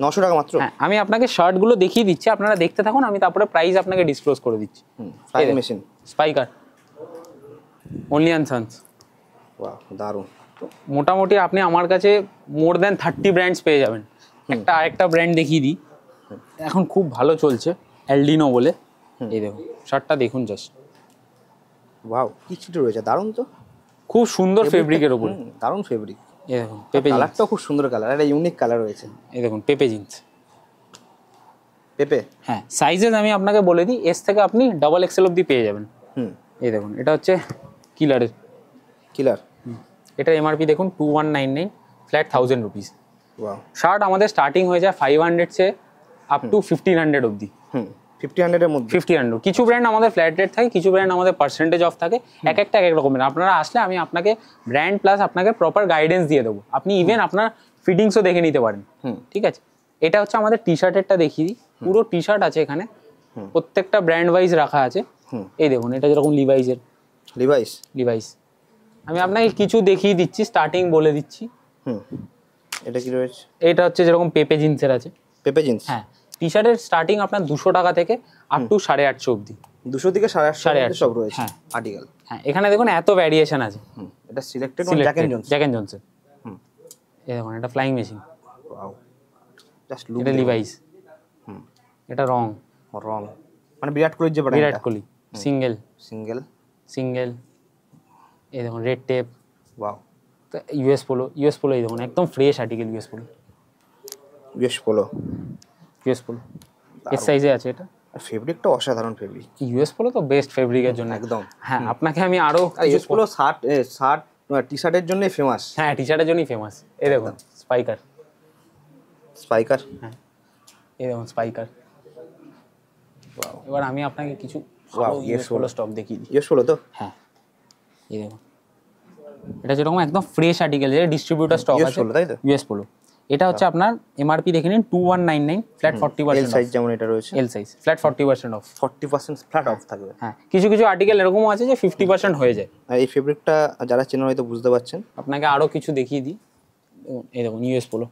900 টাকা মাত্র। হ্যাঁ আমি আপনাকে শার্টগুলো দেখিয়ে দিচ্ছি, আপনারা দেখতে থাকুন, আমি তারপরে প্রাইস আপনাকে ডিসক্লোজ করে দিচ্ছি। Flying Machine Spykar Only and Sons. Wow দারুণ। মোটামুটি আপনি আমার কাছে মোর দ্যান 30 ব্র্যান্ডস পেয়ে যাবেন। একটা আরেকটা ব্র্যান্ড দেখিয়ে দিই, এখন খুব ভালো চলছে এলডিনো বলে। এই দেখুন শার্টটা দেখুন জাস্ট, ওয়াও কি ছিটে রয়েছে, দারুণ তো, খুব সুন্দর ফেব্রিকের উপরে। দারুণ ফেব্রিক। এই দেখুন পেপে কালারটাও খুব সুন্দর কালার, একটা ইউনিক কালার রয়েছে। এই দেখুন পেপে জিন্স। পেপে। হ্যাঁ সাইজেস আমি আপনাকে বলে দিই, এস থেকে আপনি ডাবল এক্সেল অবধি পেয়ে যাবেন। এই দেখুন এটা হচ্ছে কিলারের। কিলার। এটা এমআরপি দেখুন 2199, ফ্ল্যাট 1000 রুপিস। ওয়াও। শার্ট আমাদের স্টার্টিং হয়ে যায় 500 সে আপ টু 1500 অবধি। 1500 এর মধ্যে। 1500 কিছু ব্র্যান্ড আমাদের ফ্ল্যাট রেট থাকে, কিছু ব্র্যান্ড আমাদের পার্সেন্টেজ অফ থাকে, এক একটা এক এক রকমের। আপনারা আসলে আমি আপনাকে ব্র্যান্ড প্লাস আপনাকে প্রপার গাইডেন্স দিয়ে দেবো, আপনি ইভেন আপনার ফিটিংসও দেখে নিতে পারেন। ঠিক আছে, এটা হচ্ছে আমাদের টি শার্টেরটা দেখিয়ে দিই। পুরো টি শার্ট আছে এখানে, প্রত্যেকটা ব্র্যান্ড ওয়াইজ রাখা আছে। এই দেখুন এটা যেরকম লিভাইসের। লিভাইস আমি আপনাকে কিছু দেখিয়ে দিচ্ছি, স্টার্টিং বলে দিচ্ছি। এটা কি রয়েছে? এটা হচ্ছে যেরকম পেপে জিন্সের আছে। পেপে জিন্স। হ্যাঁ টি শার্টের স্টার্টিং আপনার 200 টাকা থেকে আপ টু 850 অবধি। 200 থেকে 850 সব রয়েছে। হ্যাঁ আর্টিকেল। হ্যাঁ এখানে দেখুন এত ভ্যারিয়েশন আছে। এটা Selected Jack and Johnson. Jack and Johnson. এই দেখুন এটা Flying Machine. Wow just look. এটা লিভাইস। এটা রং মানে বিরাট কোহলির যে ব্র্যান্ড। বিরাট কোহলি সিঙ্গেল। এই দেখুন রেড টেপ। ওয়াও। তো ইউএস পোলো এই দেখুন একদম fresh article. US polo S সাইজে আছে এটা। আর ফেব্রিকটা অসাধারণ ফেব্রিক। ইউএস পোলো তো বেস্ট ফেব্রিকের জন্য একদম। হ্যাঁ আপনাকে আমি আরো ইউএস পোলো শার্ট টি শার্টের জন্যই ফেমাস। হ্যাঁ টি শার্টের জন্যই ফেমাস। এই দেখুন স্পাইকার। হ্যাঁ এই দেখুন স্পাইকার। এবার আমি আপনাকে কিছু ইউএস পোলো স্টক দেখিয়ে দিই। ইউএস পোলো তো। হ্যাঁ এই দেখুন এটা যেরকম একদম ফ্রেশ আর্টিকেল, যে ডিস্ট্রিবিউটার স্টক আছে ইউএস পোলো। এটা হচ্ছে আপনার এমআরপি দেখে নিন 2199, ফ্ল্যাট 40%। এল সাইজ যেমন এটা রয়েছে। L size flat 40% of. 40% flat of থাকবে। হ্যাঁ কিছু কিছু আর্টিকেল এরকমও আছে যে 50% হয়ে যায়। আর এই ফেব্রিকটা যারা চেনেন হয়তো বুঝতে পারছেন। আপনাকে আরো কিছু দেখিয়ে দিই। এই দেখুন ইউএস পোলো।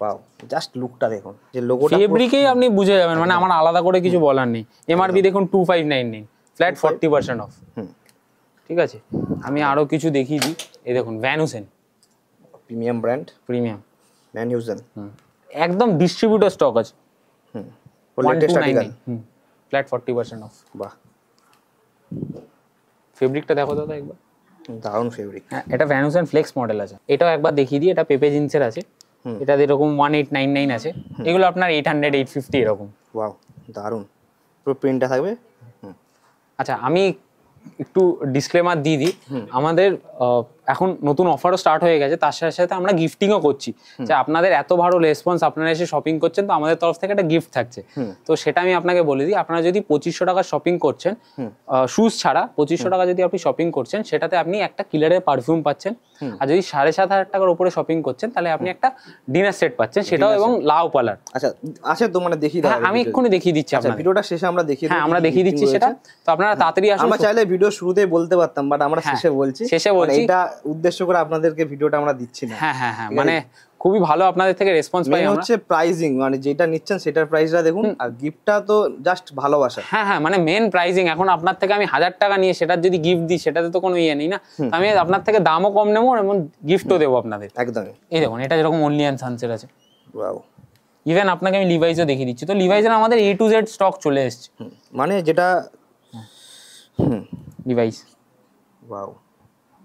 ওয়াও জাস্ট লুকটা দেখুন, যে লোগোটা ফেব্রিকেই আপনি বুঝে যাবেন, মানে আমার আলাদা করে কিছু বলার নেই। এমআরপি দেখুন 2599, ফ্ল্যাট 40% অফ। ঠিক আছে, আমি আরো কিছু দেখিয়ে দিই। এই দেখুন Van Heusen premium brand. Van Heusen একদম ডিস্ট্রিবিউটর স্টক আছে। Latest article. Flat 40% off. বাহ ফেব্রিকটা দেখো দাদা একবার, দারুণ ফেব্রিক। হ্যাঁ এটা ভ্যান হুসেন ফ্লেক্স মডেল আছে, এটাও একবার দেখিয়ে দিই। এটা পেপে জিন্সের আছে, এটা এরকম 1899 আছে। এগুলো আপনার 800 850 এরকম। ওয়াও দারুণ, পুরো প্রিন্টটা থাকবে। আচ্ছা আমি একটু ডিসক্লেমার দিয়ে দিই, আমাদের এখন নতুন অফারও স্টার্ট হয়ে গেছে, তার সাথে সাথে আমরা গিফটিংও করছি। যে আপনাদের এত ভালো রেসপন্স, আপনারা এসে শপিং করছেন, তো আমাদের তরফ থেকে একটা গিফট থাকছে। তো সেটা আমি আপনাকে বলে দিই, আপনারা যদি 2500 টাকা শপিং করছেন শুজ ছাড়া, 2500 টাকা যদি আপনি শপিং করছেন, সেটাতে আপনি একটা কিলারের পারফিউম পাচ্ছেন। আর যদি 7500 টাকার উপরে শপিং করছেন, তাহলে আপনি একটা ডিনার সেট পাচ্ছেন, সেটাও এবং লাউ পালার। আচ্ছা আছে তো, মানে দেখিয়ে দাও। আমি এক্ষুনি দেখিয়ে দিচ্ছি আপনাদের। ভিডিওটা শেষে আমরা দেখিয়ে দিই। হ্যাঁ আমরা দেখিয়ে দিচ্ছি সেটা। তো আপনারা তাড়াতাড়ি আসুন। আমরা চাইলে ভিডিও শুরুতেই বলতে পারতাম, বাট আমরা শেষে বলছি। এটা উদ্দেশ্য করে আপনাদেরকে ভিডিওটা আমরা দিচ্ছি না। হ্যাঁ মানে খুবই ভালো আপনাদের থেকে রেসপন্স পাই আমরা। হচ্ছে প্রাইজিং, মানে যেটা নিচ্ছেন সেটার প্রাইসটা দেখুন, আর গিফটটা তো জাস্ট ভালোবাসা। হ্যাঁ মানে মেন প্রাইজিং। এখন আপনার থেকে আমি 1000 টাকা নিয়ে সেটার যদি গিফট দিই, সেটাতে তো কোনো ইয়ে নেই না। আমি আপনার থেকে দামও কম নেবো এবং গিফটও দেবো আপনাদের। একদমই। এই দেখুন এটা যেরকম অনলি অ্যান্ড সানসের আছে। ওয়াও। ইভেন আপনাকে আমি লিভাইসও দেখিয়ে দিচ্ছি। তো লিভাইসের আমাদের A to Z স্টক চলে এসেছে। মানে যেটা লিভাইস। ওয়াও,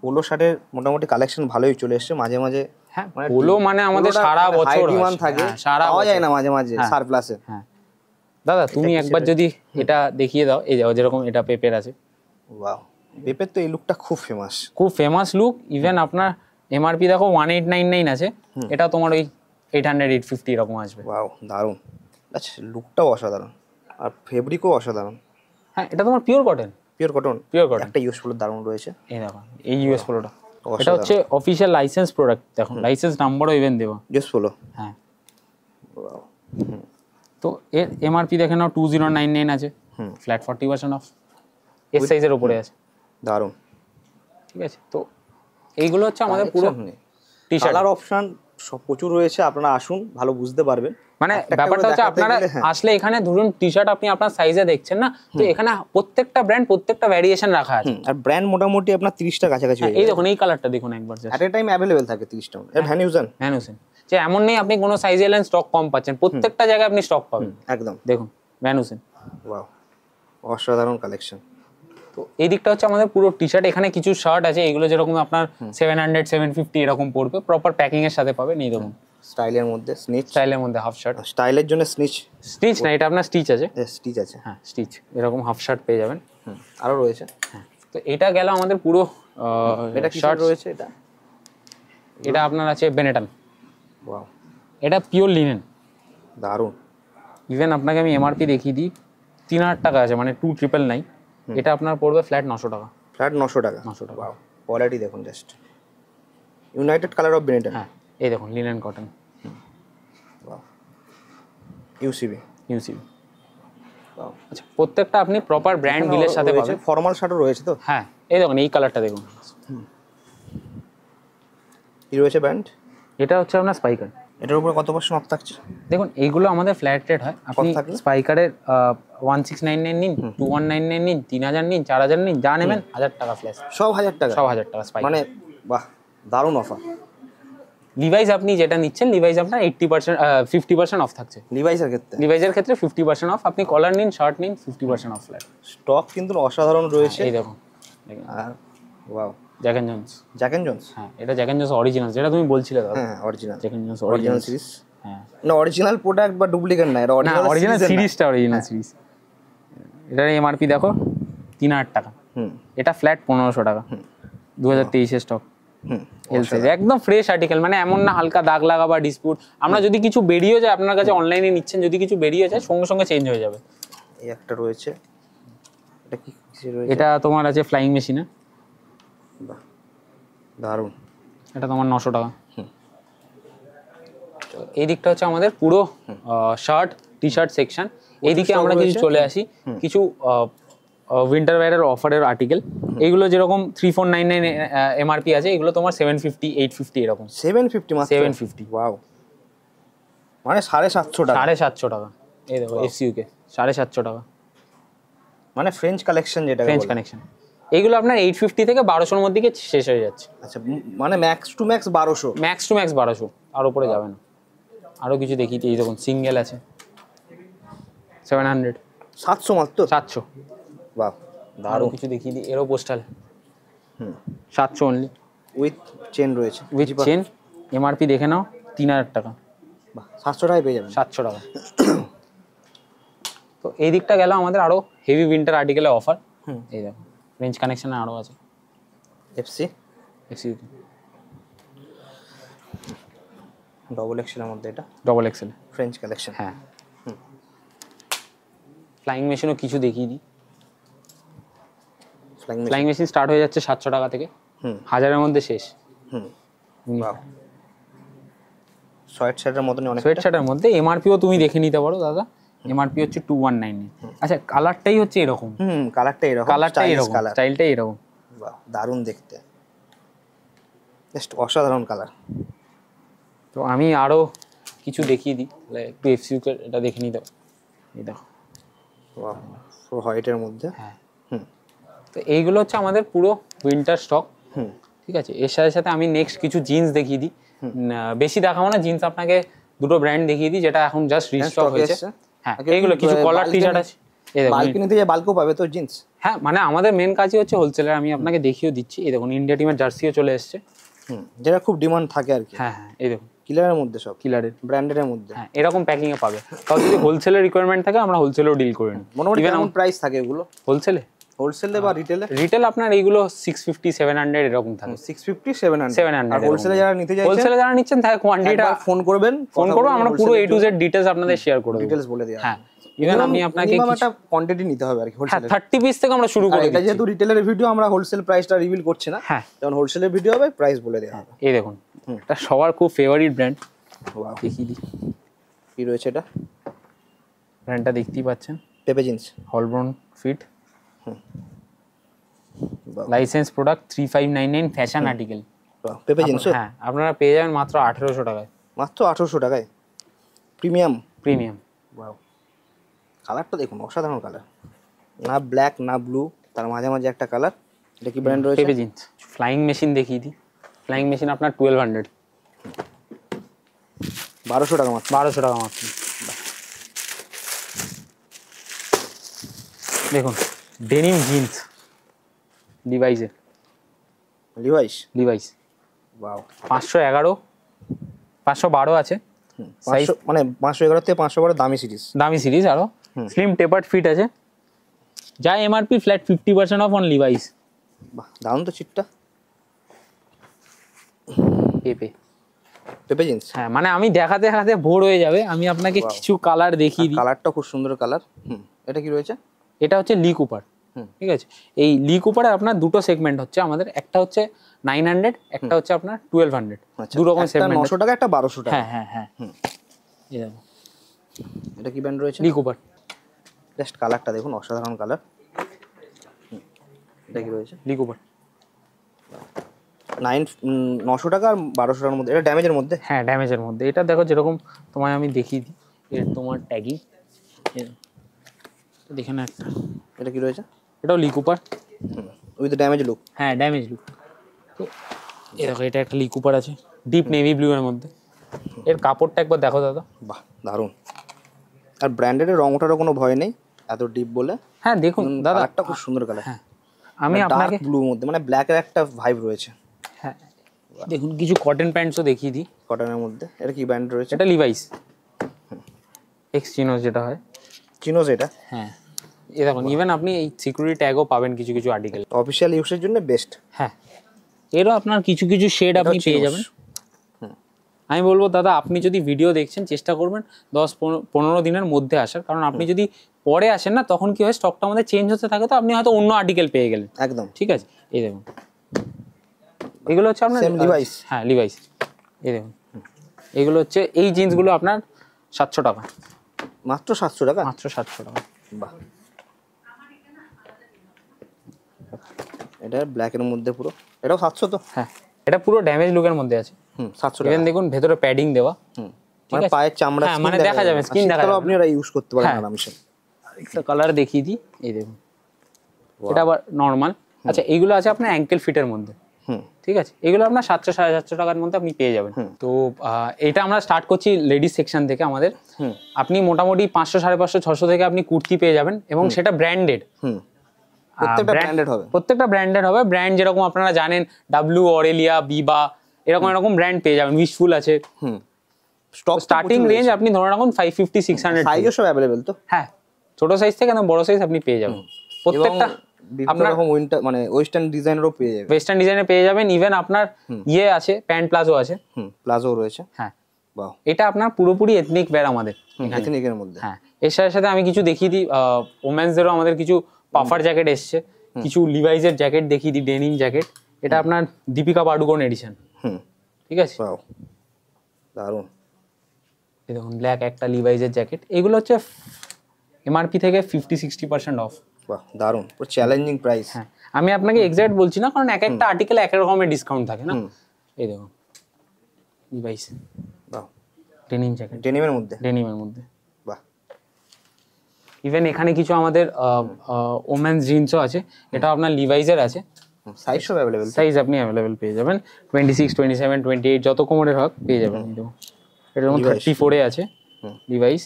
পোলো শার্টের মোটামুটি কালেকশন ভালোই চলে এসেছে মাঝে মাঝে। হ্যাঁ পোলো মানে আমাদের সারা বছর ডিমান্ড থাকে, সারা পাওয়া যায় না মাঝে মাঝে সারপ্লাসে। হ্যাঁ দাদা তুমি একবার যদি এটা দেখিয়ে দাও। এই যাও যেরকম এটা পেপের আছে। ওয়াও, পেপের তো এই লুকটা খুব ফেমাস লুক। ইভেন আপনার এমআরপি দেখো 1899 আছে, এটা তোমার ওই 800 850 এরকম আসবে। ওয়াও দারুণ। আচ্ছা, লুকটাও অসাধারণ আর ফেব্রিকও অসাধারণ। হ্যাঁ, এটা তোমার pure cotton. Pure cotton. Pure cotton. একটা ইউএস পোলো দারুণ রয়েছে। এই দেখো, এই ইউএস পোলোটা, এটা হচ্ছে অফিশিয়াল লাইসেন্স প্রোডাক্ট। দেখো লাইসেন্স নাম্বারও ইভেন দেবো। US polo. হ্যাঁ। তো এর এমআরপি দেখে নাও 2099 আছে, ফ্ল্যাট 40% অফ, এস সাইজের উপরে আছে। দারুণ। ঠিক আছে, তো এইগুলো হচ্ছে আমাদের পুরো টি শার্ট। কালার অপশন সব প্রচুর রয়েছে, আপনারা আসুন ভালো বুঝতে পারবেন। মানে ব্যাপারটা হচ্ছে আপনারা আসলে এখানে ধরুন টি শার্ট আপনি আপনার সাইজে দেখছেন না, তো এখানে প্রত্যেকটা ব্র্যান্ড প্রত্যেকটা ভ্যারিয়েশন রাখা আছে। আর ব্র্যান্ড মোটামুটি আপনার 30টা কাছাকাছি। এই দেখুন এই কালারটা দেখুন একবার, এট এ টাইম অ্যাভেলেবেল থাকে 30টা। এর ভ্যান হোসেন যে এমন নেই আপনি কোনো সাইজে এলেন স্টক কম পাচ্ছেন, প্রত্যেকটা জায়গায় আপনি স্টক পাবেন। একদম দেখুন ভ্যান হোসেন, ওয়াও, অসাধারণ কালেকশন। তো এই দিকটা হচ্ছে আমাদের পুরো টি শার্ট। এখানে কিছু শার্ট আছে এগুলো যেরকম আপনার 700 750 এরকম পড়বে, প্রপার প্যাকিং এর সাথে পাবেন। এই দেখুন স্টাইলের মধ্যে স্নিচ, স্টাইলের মধ্যে হাফ শার্ট। স্টাইলের জন্য স্টিচ না, এটা আপনার স্টিচ আছে। স্টিচ আছে, হ্যাঁ স্টিচ, এরকম হাফ শার্ট পেয়ে যাবেন। আরো রয়েছে। হ্যাঁ, তো এটা গেল আমাদের পুরো এটা কি শার্ট রয়েছে? এটা আপনার আছে বেনেটন। ওয়াও, এটা পিওর লিনেন, দারুণ। ইভেন আপনাকে আমি এমআরপি দেখিয়ে দিই, 3000 টাকা আছে, মানে 2999। এটা আপনার পড়বে ফ্ল্যাট 900 টাকা। ফ্ল্যাট 900 টাকা। 900 টাকা। ওয়াও, কোয়ালিটি দেখুন just. United Colors of Benetton. হ্যাঁ, এই দেখুন linen cotton. Wow, UCB. Wow, আচ্ছা, প্রত্যেকটা আপনি প্রপার ব্র্যান্ড বিলের সাথে পাবেন। ফর্মাল শার্টও রয়েছে তো? হ্যাঁ, এই দেখুন এই কালারটা দেখুন। কি রয়েছে ব্র্যান্ড? এটা হচ্ছে আপনার স্পাইকার। এটার উপরে কত % অফ থাকছে? দেখুন এইগুলো আমাদের ফ্ল্যাট রেট হয়। আপনি স্পাইকারের 1699 নিন, 2199 নিন, 3000 নিন, 4000 নিন, যা নেবেন 1000 টাকা ফ্ল্যাশ। সব 1000 টাকা? সব 1000 টাকা স্পাইকার। মানে বাহ, দারুণ অফার। লিভাইস আপনি যেটা নিচ্ছেন, লিভাইস আপনার 80% 50% অফ থাকছে। লিভাইসের ক্ষেত্রে? লিভাইসের ক্ষেত্রে 50% অফ। আপনি কলার নিন, শার্ট নিন, 50% অফ ফ্ল্যাট। স্টক কিন্তু অসাধারণ রয়েছে। এই দেখুন, আর wow, Jack and Jones. Jack and Jones. হ্যাঁ, এটা জ্যাক এন্ড জোন্স অরিজিনাল, যেটা তুমি বলছিলে দাদা। হ্যাঁ, original Jack and Jones original series. হ্যাঁ, না অরিজিনাল প্রোডাক্ট বা ডুপ্লিকেট না, এটা অরিজিনাল সিরিজটা, অরিজিনাল সিরিজ। এটার এমআরপি দেখো 3000 টাকা। এটা ফ্ল্যাট 1500 টাকা। 2023 এর স্টক, এল সাইজ, একদম ফ্রেশ আর্টিকেল। মানে এমন না হালকা দাগ লাগা বা ডিসপুট। আমরা যদি কিছু বেরিয়ে যায়, আপনার কাছে অনলাইনে নিচ্ছেন, যদি কিছু বেরিয়ে যায় সঙ্গে সঙ্গে চেঞ্জ হয়ে যাবে। এই একটা রয়েছে, এটা কি রয়েছে? এটা তোমার আছে ফ্লাইং মেশিনে। বাহ, দারুণ। এটা তোমার 900 টাকা। এই দিকটা হচ্ছে আমাদের পুরো শার্ট টি শার্ট সেকশন। এইদিকে আমরা কিছু চলে আসি, কিছু উইন্টার ওয়্যারের অফারের আর্টিকেল। এইগুলো যেরকম 3499 এমআরপি আছে, এগুলো তোমার 750 850 এরকম। 750 মাত্র? 750। ওয়াও, মানে 750 টাকা। 750 টাকা। এই দেখো এফসিইউকে 750 টাকা। মানে ফ্রেঞ্চ কালেকশন, যেটা ফ্রেঞ্চ কানেকশন। এইগুলো আপনার 850 থেকে 1200 এর মধ্যে শেষ হয়ে যাচ্ছে। আচ্ছা, মানে max to max 1200? Max to max 1200, আর উপরে যাবে না। আরো কিছু দেখি, এই দেখুন সিঙ্গেল আছে 700। 700 মাত্র? 700। বাহ, আরো দারুণ। কিছু দেখিয়ে দিই, এরো পোস্টাল 700 অনলি, উইথ চেন রয়েছে। With chain. এমআরপি দেখে নাও 3000 টাকা। বাহ, 700 টাকায় পেয়ে যাবেন। 700 টাকা। তো এই দিকটা গেল আমাদের আরো হেভি উইন্টার আর্টিকেলের অফার। এই দেখো রেঞ্জ কানেকশনে আরো আছে। এফসি ডবল এক্সেলের মধ্যে, এটা ডবল এক্সেল ফ্রেঞ্চ কালেকশন। হ্যাঁ, ফ্লাইং মেশিনও কিছু দেখিয়ে দিই। ফ্লাইং মেশিন স্টার্ট হয়ে যাচ্ছে 700 টাকা থেকে, 1000-এর মধ্যে শেষ। বাহ, সোয়েট শার্টের মতনই অনেক। সোয়েট শার্টের মধ্যে এমআরপিও তুমি দেখে নিতে পারো দাদা। এমআরপি হচ্ছে 2199। আচ্ছা, কালারটাই হচ্ছে এরকম। কালারটা এরকম, কালারটাই এরকম, স্টাইলটাই এরকম। বাহ, দারুণ দেখতে, জাস্ট অসাধারণ কালার। তো আমি আরো কিছু দেখিয়ে দিই, তাহলে একটু এফসিইউকে এটা দেখে নিতে পারো। এই দেখো, বাহ, পুরো হোয়াইটের মধ্যে। হ্যাঁ। তো এইগুলো হচ্ছে আমাদের পুরো উইন্টার স্টক। ঠিক আছে, এর সাথে সাথে আমি নেক্সট কিছু জিন্স দেখিয়ে দিই। বেশি দেখাবো না, জিন্স আপনাকে দুটো ব্র্যান্ড দেখিয়ে দিই, যেটা এখন জাস্ট রিস্টক হয়েছে। হ্যাঁ, এইগুলো কিছু কলার টি শার্ট আছে। এই দেখুন, বালকনি থেকে বালকও পাবে তো জিন্স। হ্যাঁ, মানে আমাদের মেন কাজই হচ্ছে হোলসেলার। আমি আপনাকে দেখিয়েও দিচ্ছি। এই দেখুন ইন্ডিয়া টিমের জার্সিও চলে এসেছে। যেটা খুব ডিমান্ড থাকে আর কি। হ্যাঁ হ্যাঁ, এই দেখুন কিলারের মধ্যে, সব কিলারের ব্র্যান্ডের মধ্যে। হ্যাঁ, এরকম প্যাকিং এ পাবে। তাও যদি হোলসেলের রিকোয়ারমেন্ট থাকে, আমরা হোলসেলেও ডিল করে নিই। মোটামুটি কেমন প্রাইস থাকে এগুলো হোলসেলে? হোলসেলে বা রিটেলে? রিটেল আপনার এইগুলো 650 700 এরকম থাকে। 650 700 700 আর হোলসেলে যারা নিতে চাইছেন, হোলসেলে যারা নিচ্ছেন তাহলে কোয়ান্টিটিটা ফোন করবেন, ফোন করব, আমরা পুরো A to Z ডিটেইলস আপনাদের শেয়ার করে দেব। ডিটেইলস বলে দেয়া। হ্যাঁ, ইভেন আমি আপনাকে একটা কোয়ান্টিটি নিতে হবে আর কি হোলসেলে। 30 পিস থেকে আমরা শুরু করে এটা যেহেতু রিটেলের ভিডিও, আমরা হোলসেল প্রাইসটা রিভিল করছি না। হ্যাঁ, যখন হোলসেলের ভিডিও হবে প্রাইস বলে দেয়া হবে। এই দেখুন, এটা সবার খুব ফেভারিট ব্র্যান্ড। ওয়াও, দেখিয়ে দিই কি রয়েছে এটা। ব্র্যান্ডটা দেখতেই পাচ্ছেন, Pepe Jeans, Holborn fit, license product 3599 fashion article. Pepe Jeans, হ্যাঁ, আপনারা পেয়ে যাবেন মাত্র 1800 টাকায়। মাত্র 1800 টাকায় প্রিমিয়াম। প্রিমিয়াম। ওয়াও, কালারটা দেখুন, অসাধারণ কালার, না ব্ল্যাক না ব্লু, তার মাঝে মাঝে একটা কালার। এটা কি ব্র্যান্ড রয়েছে? পেপে জিন্স। ফ্লাইং মেশিন দেখিয়ে দিই। ফ্লাইং মেশিন আপনার 1200, 1200 টাকা মাত্র। 1200 টাকা মাত্র। দেখুন, ডেনিম জিন্স লিভাইসের, লিভাইস। ওয়াও, 511 512 আছে সাইজ, 500 মানে 511 থেকে 512 দামি সিরিজ। দামি সিরিজ। আরো স্লিম টেপার্ড ফিট আছে, যা MRP flat 50% of on Levi's. বাহ, দারুণ তো চিটটা। পেপে জিন্স। হ্যাঁ, মানে আমি দেখাতে দেখাতে ভোর হয়ে যাবে, আমি আপনাকে কিছু কালার দেখিয়ে দিই। কালারটা খুব সুন্দর কালার। এটা কি রয়েছে? এটা হচ্ছে লি কুপার। ঠিক আছে, এই লি কুপারে আপনার দুটো সেগমেন্ট হচ্ছে আমাদের, একটা হচ্ছে 900, একটা হচ্ছে আপনার 1200। দু রকম সেগমেন্ট। 900 টাকা, একটা 1200 টাকা। হ্যাঁ হ্যাঁ হ্যাঁ। এই দেখো, এটা কি ব্র্যান্ড রয়েছে? লি কুপার। জাস্ট কালারটা দেখুন, অসাধারণ কালার। এটা কি রয়েছে? লি কুপার। 900 টাকা আর 1200 টাকার মধ্যে। এটা ড্যামেজের মধ্যে? হ্যাঁ, ড্যামেজের মধ্যে। এটা দেখো, যেরকম তোমায় আমি দেখিয়ে দিই, এর তোমার ট্যাগিং দেখে না একটা। এটা কি রয়েছে? এটাও লি কুপার, উইথ ড্যামেজ লুক। হ্যাঁ, ড্যামেজ লুক। তো এই দেখো, এটা একটা লি কুপার আছে ডিপ নেভি ব্লু এর মধ্যে। এর কাপড়টা একবার দেখো দাদা। বাহ, দারুণ। আর ব্র্যান্ডেড রং ওঠারও কোনো ভয় নেই, এত ডিপ বলে। হ্যাঁ দেখুন দাদা, কালারটা খুব সুন্দর কালার। হ্যাঁ, আমি আপনাকে ব্লুর মধ্যে, মানে ব্ল্যাকের একটা ভাইব রয়েছে। হ্যাঁ দেখুন, কিছু কটন প্যান্টসও দেখিয়ে দিই। কটনের মধ্যে এটা কি ব্র্যান্ড রয়েছে? এটা লিভাইস এক্স চিনোস যেটা হয়। চিনোস এটা? হ্যাঁ, এই দেখুন, ইভেন আপনি এই সিকিউরিটি ট্যাগও পাবেন কিছু কিছু আর্টিকেল। অফিসিয়াল ইউজের জন্য বেস্ট। হ্যাঁ, এরও আপনার কিছু কিছু শেড আপনি পেয়ে যাবেন। আমি বলবো দাদা, আপনি যদি ভিডিও দেখছেন, চেষ্টা করবেন 10-15 দিনের মধ্যে আসার, কারণ আপনি যদি পরে আসেন না, তখন কি হয়, স্টকটা আমাদের চেঞ্জ হতে থাকে, তো আপনি হয়তো অন্য আর্টিকেল পেয়ে গেলেন। একদম ঠিক আছে, এই দেখুন, এগুলো হচ্ছে আপনার লিভাইস। হ্যাঁ, লিভাইস। এই দেখুন, এগুলো হচ্ছে, এই জিন্সগুলো আপনার 700 টাকা মাত্র। 700 টাকা? মাত্র 700 টাকা। বাহ, এটা ব্ল্যাকের মধ্যে পুরো। এটাও 700 তো? হ্যাঁ, এটা পুরো ড্যামেজ লুকের মধ্যে আছে। 700 টাকা। ইভেন দেখুন, ভেতরে প্যাডিং দেওয়া। মানে পায়ের চামড়া, হ্যাঁ, মানে দেখা যাবে, স্কিন দেখা যাবে। আপনি এটা ইউজ করতে পারেন আরামসে। একটা কালার দেখিয়ে দিই, এই দেখুন, এটা আবার নরমাল। আচ্ছা, এইগুলো আছে আপনার অ্যাঙ্কেল ফিটের মধ্যে। ঠিক আছে, এগুলো আপনার 700-750 টাকার মধ্যে আপনি পেয়ে যাবেন। তো এটা আমরা স্টার্ট করছি লেডিস সেকশন থেকে আমাদের। আপনি মোটামুটি 500, 550, 600 থেকে আপনি কুর্তি পেয়ে যাবেন, এবং সেটা ব্র্যান্ডেড। প্রত্যেকটা ব্র্যান্ডেড হবে? প্রত্যেকটা ব্র্যান্ডেড হবে। ব্র্যান্ড যেরকম আপনারা জানেন, ডাব্লিউ, অরেলিয়া, বিবা, এরকম এরকম ব্র্যান্ড পেয়ে যাবেন। উইশফুল আছে। স্টক স্টার্টিং রেঞ্জ আপনি ধরে রাখুন 550-600। সাইজও সব अवेलेबल তো? হ্যাঁ, ছোট সাইজ থেকে না বড় সাইজ আপনি পেয়ে যাবেন। প্রত্যেকটা বিভিন্ন রকম মানে ওয়েস্টার্ন ডিজাইনেরও পেয়ে যাবেন। ওয়েস্টার্ন ডিজাইনে পেয়ে যাবেন। ইভেন আপনার ইয়ে আছে, প্যান্ট প্লাজো আছে। প্লাজো রয়েছে। হ্যাঁ, বাহ, এটা আপনার পুরোপুরি এথনিক ওয়্যার আমাদের। এথনিকের মধ্যে। হ্যাঁ, এর সাথে সাথে আমি কিছু দেখিয়ে দিই, ওমেন্সদেরও আমাদের কিছু পাফার জ্যাকেট এসছে, কিছু লিভাইসের জ্যাকেট দেখিয়ে দিই, ডেনিম জ্যাকেট। এটা আপনার দীপিকা পাডুকোন এডিশন। ঠিক আছে, বাহ, দারুণ। এই দেখুন, ব্ল্যাক একটা লিভাইসের জ্যাকেট। এগুলো হচ্ছে এমআরপি থেকে 50-60% অফ। বাহ, দারুণ, পুরো চ্যালেঞ্জিং প্রাইস। হ্যাঁ, আমি আপনাকে এক্সাক্ট বলছি না, কারণ এক একটা আর্টিকেলে এক এক রকমের ডিসকাউন্ট থাকে না। এই দেখুন, লিভাইস, বাহ, ডেনিম জ্যাকেট, ডেনিমের মধ্যে। ডেনিমের মধ্যে। বাহ, ইভেন এখানে কিছু আমাদের ওমেন্স জিন্সও আছে। এটা আপনার লিভাইসের আছে। সাইজ সব अवेलेबल? সাইজ আপনি অ্যাভেলেবেল পেয়ে যাবেন, 26, 27, 28, যত কোমরের হোক পেয়ে যাবেন। এই দেখুন, এটা 34 এ আছে লিভাইস।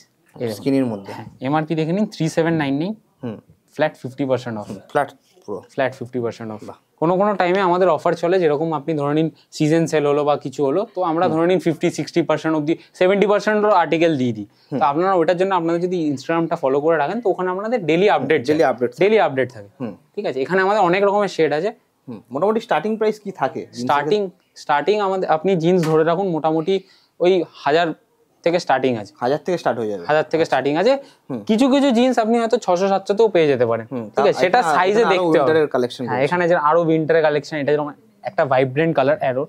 স্কিনের মধ্যে। হ্যাঁ, এমআরপি দেখে নিন 3799, ফ্ল্যাট 50% অফ। ফ্ল্যাট পুরো? Flat 50% of. কোনো কোনো টাইমে আমাদের অফার চলে, যেরকম আপনি ধরে নিন সিজন সেল হলো বা কিছু হলো, তো আমরা ধরে নিন 50-60% অব্দি 70%-ও আর্টিকেল দিয়ে দিই। তো আপনারা ওটার জন্য আপনাদের যদি ইনস্টাগ্রামটা ফলো করে রাখেন, তো ওখানে আপনাদের ডেলি আপডেট থাকে। ঠিক আছে, এখানে আমাদের অনেক রকমের শেড আছে। মোটামুটি স্টার্টিং প্রাইস কি থাকে? স্টার্টিং আমাদের আপনি জিন্স ধরে রাখুন, মোটামুটি ওই 1000 থেকে স্টার্টিং আছে। 1000 থেকে স্টার্ট হয়ে যাবে। 1000 থেকে স্টার্টিং আছে। কিছু কিছু জিন্স আপনি হয়তো 600-700তেও পেয়ে যেতে পারেন। ঠিক আছে, সেটা সাইজে দেখতে হবে। হ্যাঁ, এখানে যে আরো উইন্টারের কালেকশন, এটা যেরকম একটা ভাইব্রেন্ট কালার অ্যারো,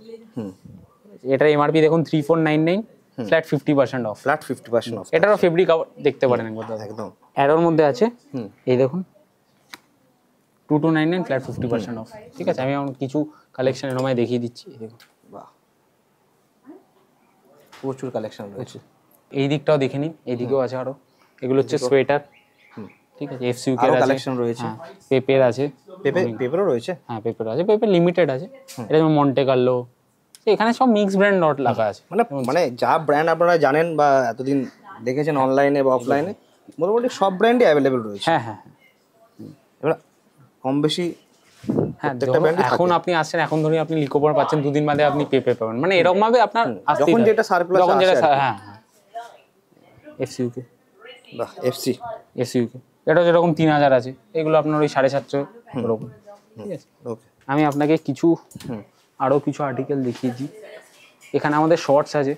এটা এমআরপি দেখুন 3499, ফ্ল্যাট 50% অফ। Flat 50% of. এটারও ফেব্রিক দেখতে পারেন একবার দাদা। একদম অ্যারোর মধ্যে আছে, এই দেখুন 2299, ফ্ল্যাট 50% অফ। ঠিক আছে, আমি এখন কিছু কালেকশন এরমায় দেখিয়ে দিচ্ছি। এই দেখুন, বাহ, প্রচুর কালেকশন রয়েছে। এই দিকটাও দেখে নিন, এই দিকেও আছে আরো। এগুলো হচ্ছে সোয়েটার। ঠিক আছে, এফসিইউকে আরো আছে, কালেকশন রয়েছে। পেপের আছে, পেপেরও রয়েছে। হ্যাঁ পেপের আছে, পেপের লিমিটেড আছে। এটা যেমন মন্টে কার্লো, এখানে সব মিক্স ব্র্যান্ড নট লাগা আছে। মানে যা ব্র্যান্ড আপনারা জানেন বা এতদিন দেখেছেন অনলাইনে বা অফলাইনে, মোটামুটি সব ব্র্যান্ডই অ্যাভেলেবেল রয়েছে। হ্যাঁ হ্যাঁ, এবার কম বেশি হ্যাঁ এখন আপনি আসছেন, এখন ধরে আপনি লিকোবার পাচ্ছেন, দুদিন বাদে আপনি পেপে পাবেন, মানে এরকম ভাবে আপনার যখন যেটা সার্কুলার, যখন যেটা, হ্যাঁ এফসিইউকে, বাহ, এফসিইউকে এটা যেরকম 3000 আছে, এগুলো আপনার ওই 750 এরকম। ঠিক আছে, ওকে। আমি আপনাকে কিছু আরো কিছু আর্টিকেল দেখিয়ে দিই। এখানে আমাদের শর্টস আছে,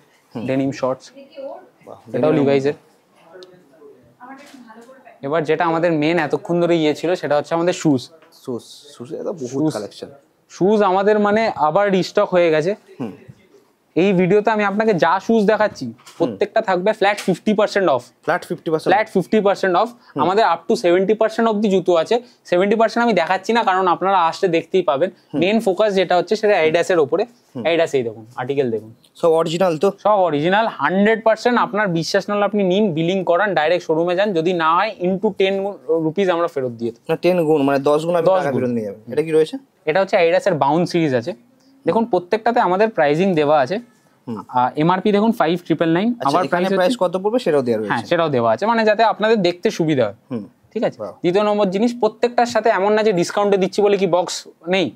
ডেনিম শর্টস, এটাও লিভাইসের। এবার যেটা আমাদের মেন এতক্ষণ ধরে ছিল, সেটা হচ্ছে আমাদের শুজ। এটা বহুত কালেকশন। শুজ আমাদের মানে আবার রিস্টক হয়ে গেছে। এই ভিডিওতে আমি আপনাকে যা শুজ দেখাচ্ছি, প্রত্যেকটা থাকবে ফ্ল্যাট 50% অফ। Flat 50% of. আমাদের আপ টু 70% অব্দি জুতো আছে। 70% আমি দেখাচ্ছি না, কারণ আপনারা আসলে দেখতেই পাবেন। মেন ফোকাস যেটা হচ্ছে সেটা অ্যাডিডাসের উপরে। অ্যাডিডাস, এই দেখুন আর্টিকেল দেখুন, সব অরিজিনাল। তো সব অরিজিনাল 100%। আপনার বিশ্বাস না হলে আপনি নিন, বিলিং করান, ডাইরেক্ট শোরুমে যান, যদি না হয় ইনটু 10 রুপিস আমরা ফেরত দিয়ে দেব। 10 গুণ মানে 10 গুণ আপনি টাকা ফেরত নিয়ে যাবেন। এটা কি রয়েছে? এটা হচ্ছে অ্যাডিডাসের বাউন্স সিরিজ আছে। দেখুন প্রত্যেকটাতে আমাদের প্রাইজিং দেওয়া আছে। এমআরপি দেখুন 5999। আবার প্রাইস কত পড়বে সেটাও দেওয়া রয়েছে। হ্যাঁ, সেটাও দেওয়া আছে, মানে যাতে আপনাদের দেখতে সুবিধা হয়। ঠিক আছে। দ্বিতীয় নম্বর জিনিস, প্রত্যেকটার সাথে এমন না যে ডিসকাউন্টে দিচ্ছি বলে কি বক্স নেই,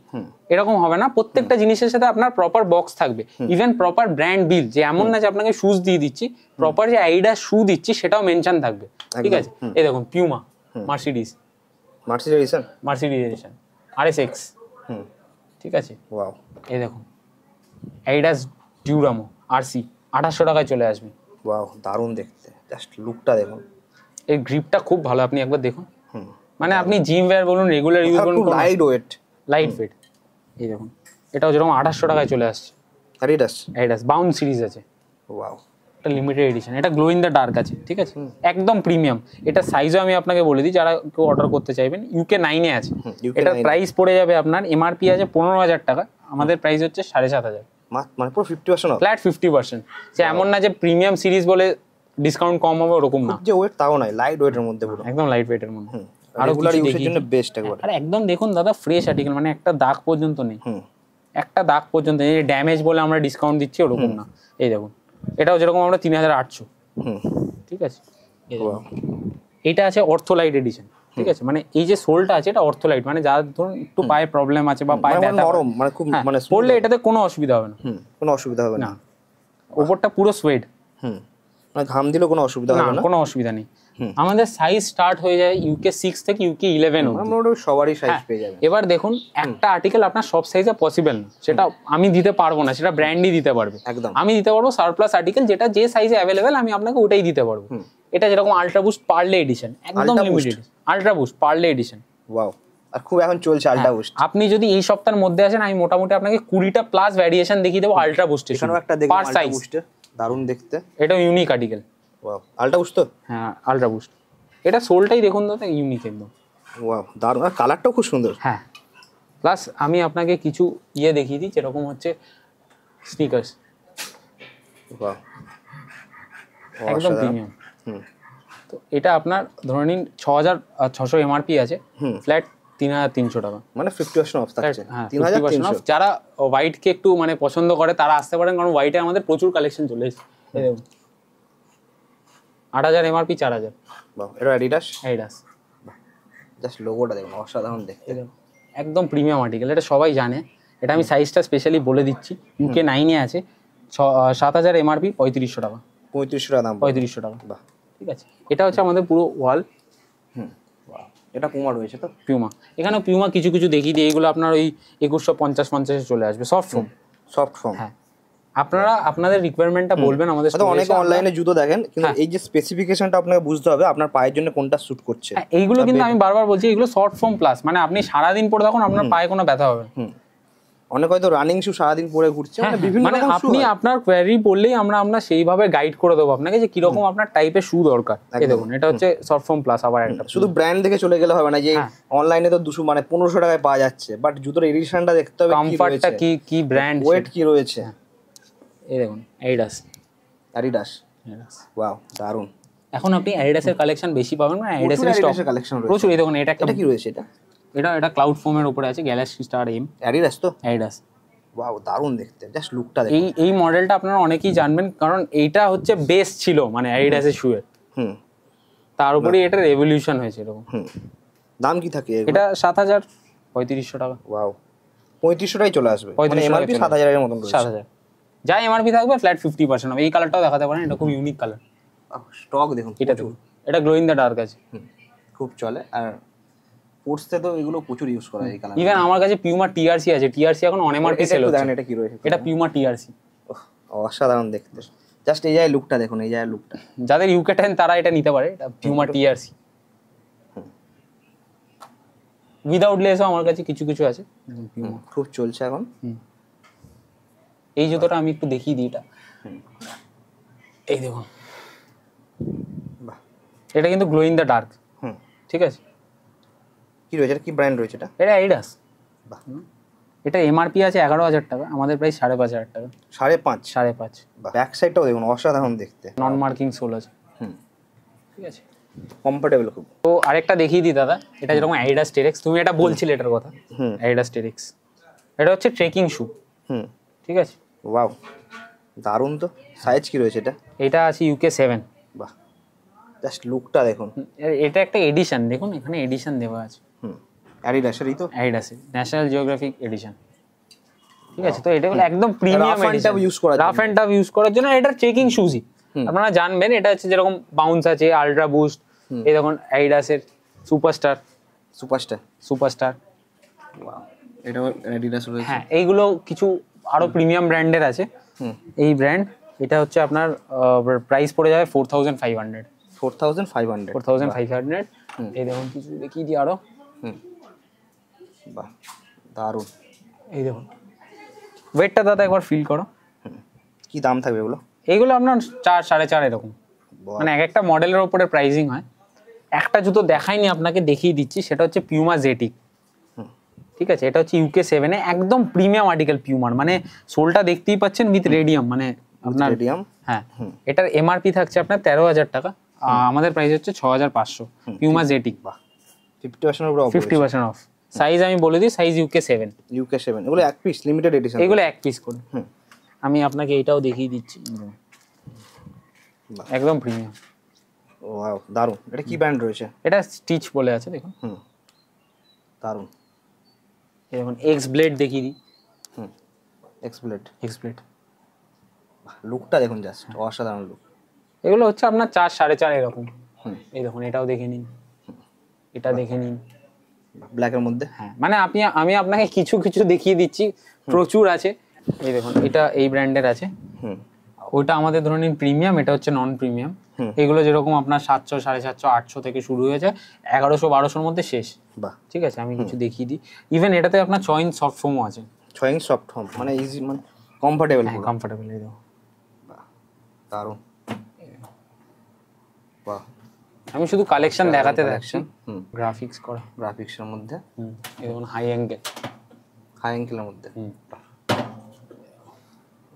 এরকম হবে না। প্রত্যেকটা জিনিসের সাথে আপনার প্রপার বক্স থাকবে, ইভেন প্রপার ব্র্যান্ড বিল, যে এমন না যে আপনাকে শুজ দিয়ে দিচ্ছি, প্রপার যে অ্যাডিডাস শু দিচ্ছি সেটাও মেনশন থাকবে। ঠিক আছে, এই দেখুন পিউমা, মার্সিডিজ এডিশন, RSX। ঠিক আছে, ওয়াও, এই দেখুন অ্যাডিডাস ডিউরামো RC 2800 টাকায় চলে আসবে। ওয়াও, দারুণ দেখতে, জাস্ট লুকটা দেখুন। এই গ্রিপটা খুব ভালো, আপনি একবার দেখুন। মানে আপনি জিম ওয়্যার বলুন, রেগুলার ইউজ করুন, লাইট ওয়েট। এই দেখুন, এটাও যেরকম 2800 টাকায় চলে আসছে। অ্যাডিডাস বাউন্ড সিরিজ আছে। ওয়াও, এটা লিমিটেড এডিশন, এটা গ্লো ইন দ্য ডার্ক আছে। ঠিক আছে, একদম প্রিমিয়াম। এটা সাইজও আমি আপনাকে বলে দিই, যারা কেউ অর্ডার করতে চাইবেন, UK 9 এ আছে। এটার প্রাইস পড়ে যাবে আপনার, এমআরপি আছে 15000 টাকা, আমাদের প্রাইস হচ্ছে 7500। মানে পুরো 50% অফ, ফ্ল্যাট 50%। যে এমন না যে প্রিমিয়াম সিরিজ বলে ডিসকাউন্ট কম হবে, ওরকম না। যে ওয়েট তাও নাই, লাইট ওয়েটের মধ্যে পুরো, একদম লাইট ওয়েটের মধ্যে। আর রেগুলার ইউজের জন্য বেস্ট একবার। আর একদম দেখুন দাদা, ফ্রেশ আর্টিকেল, মানে একটা দাগ পর্যন্ত নেই, একটা দাগ পর্যন্ত নেই। ড্যামেজ বলে আমরা ডিসকাউন্ট দিচ্ছি ওরকম না। এই দেখুন, এটাও যেরকম আমরা 3800। ঠিক আছে, এটা আছে অর্থোলাইট এডিশন। ঠিক আছে, মানে এই যে সোলটা আছে, এটা অর্থোলাইট, মানে যার ধরুন একটু পায়ে প্রবলেম আছে বা পায়ে ব্যথা, নরম, মানে খুব মানে পড়লে এটাতে কোনো অসুবিধা হবে না। কোনো অসুবিধা হবে না। উপরটা পুরো সোয়েড, মানে ঘাম দিলেও কোনো অসুবিধা হবে না, কোনো অসুবিধা নেই। আমাদের সাইজ স্টার্ট হয়ে যায় UK 6 থেকে UK 11 অবধি। আমরা সবারই সাইজ পেয়ে যাবেন। এবার দেখুন, একটা আর্টিকেল আপনার সব সাইজে পসিবল না, সেটা আমি দিতে পারবো না, সেটা ব্র্যান্ডই দিতে পারবে। একদম, আমি দিতে পারবো সারপ্লাস আর্টিকেল, যেটা যে সাইজে অ্যাভেলেবেল আমি আপনাকে ওটাই দিতে পারবো। এটা যেরকম আলট্রা বুস্ট পার্লে এডিশন, একদম limited ultra boost Parley edition. Wow, আর খুব এখন চলছে আলট্রা বুস্ট। আপনি যদি এই সপ্তাহের মধ্যে আসেন, আমি মোটামুটি আপনাকে 20টা প্লাস ভ্যারিয়েশন দেখিয়ে দেবো আলট্রা বুস্টের। এখানেও একটা দেখুন আলট্রা বুস্টের, দারুণ দেখতে। এটাও unique article. Wow, ultra boost তো? হ্যাঁ, আলট্রা বুস্ট। এটা সোলটাই দেখুন দাদা, ইউনিক একদম। ওয়াও, দারুণ, আর কালারটাও খুব সুন্দর। হ্যাঁ, প্লাস আমি আপনাকে কিছু দেখিয়ে দিই, যেরকম হচ্ছে স্নিকার্স, ওয়াও, একদম প্রিমিয়াম। তো এটা আপনার ধরে নিন 6600 এমআরপি আছে, ফ্ল্যাট 3300 টাকা, মানে 50% অফ থাকছে। 3300 অফ। যারা হোয়াইট কে একটু মানে পছন্দ করে তারা আসতে পারেন, কারণ হোয়াইটে আমাদের প্রচুর কালেকশন চলে এসেছে। 8000 এমআরপি 4000। বাহ, এটা অ্যাডিডাস। অ্যাডিডাস, জাস্ট লোগোটা দেখুন, অসাধারণ দেখতে। একদম প্রিমিয়াম আর্টিকেল, এটা সবাই জানে। এটা আমি সাইজটা স্পেশালি বলে দিচ্ছি, UK 9-এ আছে, 7,000 MRP, 3500 টাকা। 3500 টাকা দাম, 3500 টাকা। বাহ, ঠিক আছে, এটা হচ্ছে আমাদের পুরো ওয়াল। এটা পুমা রয়েছে তো? পিউমা, এখানেও পিউমা কিছু কিছু দেখিয়ে দিই, এইগুলো আপনার ওই 2150-50-এ চলে আসবে, সফট ফোম। Soft form. হ্যাঁ, আপনারা আপনাদের রিকোয়ারমেন্টটা বলবেন আমাদের তো অনেকে অনলাইনে জুতো দেখেন, কিন্তু এই যে স্পেসিফিকেশনটা আপনাকে বুঝতে হবে আপনার পায়ের জন্য কোনটা স্যুট করছে। হ্যাঁ, এইগুলো কিন্তু আমি বারবার বলছি, এগুলো শর্ট ফর্ম প্লাস, মানে আপনি সারাদিন পরে তখন আপনার পায়ে কোনো ব্যথা হবে না। অনেক হয়তো রানিং শু সারাদিন পরে ঘুরছে, মানে বিভিন্ন মানে রকম শু আপনি আপনার কোয়ারি বললেই আমরা সেইভাবে গাইড করে দেবো আপনাকে যে কিরকম আপনার টাইপের শু দরকার। এই দেখুন, এটা হচ্ছে শর্ট ফর্ম প্লাস। আবার একটা শুধু ব্র্যান্ড দেখে চলে গেলে হবে না, যে অনলাইনে তো 200 মানে 1500 টাকায় পাওয়া যাচ্ছে, বাট জুতোর এডিশনটা দেখতে হবে, কমফর্টটা কি ব্র্যান্ড, ওয়েট কি রয়েছে। এই দেখুন, অ্যাডিডাস। ওয়াও, দারুন। এখন আপনি অ্যাডিডাসের কালেকশন বেশি পাবেন, মানে অ্যাডিডাসের স্টক কালেকশন প্রচুর। এই দেখুন, এটা কি রয়েছে, এটা ক্লাউড ফোমের উপরে আছে, গ্যালাক্সি স্টার এম। অ্যাডিডাস তো? অ্যাডিডাস। ওয়াও, দারুন দেখতে, জাস্ট লুকটা দেখুন। এই মডেলটা আপনারা অনেকেই জানবেন, কারণ এইটা হচ্ছে বেস্ট ছিল মানে অ্যাডিডাসের শুয়ের। তার উপরে এটা রেভলিউশন হয়েছে এরকম। দাম কি থাকে এটা? 7,3500 টাকা। ওয়াও, 3500 টাকায় চলে আসবে, 3500 এমআরপি 7000 এর মতন রয়েছে। 7,000 যা এমআরপি থাকবে ফ্ল্যাট 50% হবে। এই কালারটাও দেখাতে পারেন, এটা খুব ইউনিক কালার। স্টক দেখুন, এটা দেখুন, এটা গ্লো ইন দ্য ডার্ক আছে, খুব চলে। আর স্পোর্টসে তো এগুলো প্রচুর ইউজ করা হয় এই কালার। ইভেন আমার কাছে পিউমা টিআরসি আছে, টিআরসি এখন অন এমআরপি সেল হচ্ছে। দেখেন এটা কি রয়েছে, এটা পিউমা টিআরসি। অসাধারণ দেখতে, জাস্ট এই জায়গায় লুকটা দেখুন, এই জায়গায় লুকটা। যাদের UK 10 তারা এটা নিতে পারে, এটা পিউমা টিআরসি। উইদাউট লেসও আমার কাছে কিছু কিছু আছে, খুব চলছে এখন। এই জুতোটা আমি একটু দেখিয়ে দিই, এটা এই দেখুন, বাহ, এটা কিন্তু গ্লো ইন দ্য ডার্ক। ঠিক আছে, কি রয়েছে, এটা কি ব্র্যান্ড রয়েছে? এটা অ্যাডিডাস। বাহ, এটা এমআরপি আছে 11,000 টাকা, আমাদের প্রাইস 5,500 টাকা। 5.5? 5.5। ব্যাক সাইডটাও দেখুন, অসাধারণ দেখতে, নন মার্কিং সোল আছে। ঠিক আছে, কমফোর্টেবল খুব। তো আরেকটা দেখিয়ে দিই দাদা, এটা যেরকম অ্যাডিডাস টেরেক্স, তুমি এটা বলছিলে এটার কথা। অ্যাডিডাস টেরেক্স, এটা হচ্ছে ট্রেকিং শু। ঠিক আছে, ওয়াও, দারুন তো। সাইজ কি রয়েছে এটা? এটা আছে UK 7। বাহ, জাস্ট লুকটা দেখুন। এটা একটা এডিশন, দেখুন এখানে এডিশন দেওয়া আছে। অ্যাডিডাসেরই তো? অ্যাডিডাসের ন্যাশনাল জিওগ্রাফিক এডিশন। ঠিক আছে, তো এটা হলো একদম premium edition, rough and tough use করার জন্য। এটা ট্রেকিং শুজই, আপনারা জানবেন। এটা হচ্ছে যেরকম বাউন্স আছে, আলট্রা বুস্ট, এই দেখুন অ্যাডিডাসের সুপারস্টার। এটাও অ্যাডিডাস রয়েছে। হ্যাঁ, এইগুলো কিছু আরো প্রিমিয়াম ব্র্যান্ডের আছে। এই ব্র্যান্ড, এটা হচ্ছে আপনার প্রাইস পড়ে যাবে 4,500। 4,500? এই দেখুন, কিছু দেখিয়ে দিই আরো। বাহ, দারুন। এই দেখুন, ওয়েটটা দাদা একবার ফিল করো। কি দাম থাকবে এগুলো? এইগুলো আপনার 4-4.5 এরকম, মানে এক একটা মডেলের উপরে প্রাইসিং হয়। একটা জুতো দেখাইনি আপনাকে, দেখিয়ে দিচ্ছি, সেটা হচ্ছে পিউমা জেটিক। ঠিক আছে, এটা হচ্ছে UK 7-এ একদম প্রিমিয়াম আর্টিকেল পিউমার, মানে সোলটা দেখতেই পাচ্ছেন উইথ রেডিয়াম, মানে আপনার রেডিয়াম। হ্যাঁ, এটার এমআরপি থাকছে আপনার 13,000 টাকা, আমাদের প্রাইস হচ্ছে 6,500। পিউমা জেটিক। বাহ, 50% উপরে অফ। 50% অফ। সাইজ আমি বলে দিই, সাইজ UK 7। এগুলো এক পিস লিমিটেড এডিশন? এগুলো এক পিস করে। আমি আপনাকে এটাও দেখিয়ে দিচ্ছি, একদম প্রিমিয়াম। ওয়াও, দারুন। এটা কি ব্র্যান্ড রয়েছে? এটা স্টিচ বলে আছে, দেখুন। দারুন। এই দেখুন, এক্স ব্লেড দেখিয়ে দিই। X blade. লুকটা দেখুন, জাস্ট অসাধারণ লুক। এগুলো হচ্ছে আপনার 4-4.5 এরকম। এই দেখুন, এটাও দেখে নিন, এটা দেখে নিন, ব্ল্যাকের মধ্যে। হ্যাঁ, মানে আমি আপনাকে কিছু কিছু দেখিয়ে দিচ্ছি, প্রচুর আছে। এই দেখুন, এটা এই ব্র্যান্ডের আছে। ওইটা আমাদের ধরে নিন প্রিমিয়াম, এটা হচ্ছে নন প্রিমিয়াম। এগুলো যেরকম আপনার 700, 750, 800 থেকে শুরু হয়ে যায়, 1100, 1200-র মধ্যে শেষ। বাহ, ঠিক আছে, আমি কিছু দেখিয়ে দিই। ইভেন এটাতে আপনার 6 ইঞ্চ সফট ফোমও আছে। 6 ইঞ্চ সফট ফোম, মানে ইজি, মানে কমফোর্টেবল। হ্যাঁ, কমফোর্টেবল। এই দেখো, দারুন। বাহ, আমি শুধু কালেকশন দেখাতে যাচ্ছি। গ্রাফিক্স করা, গ্রাফিক্সের মধ্যে। এই দেখুন, হাই অ্যাঙ্গেলের মধ্যে।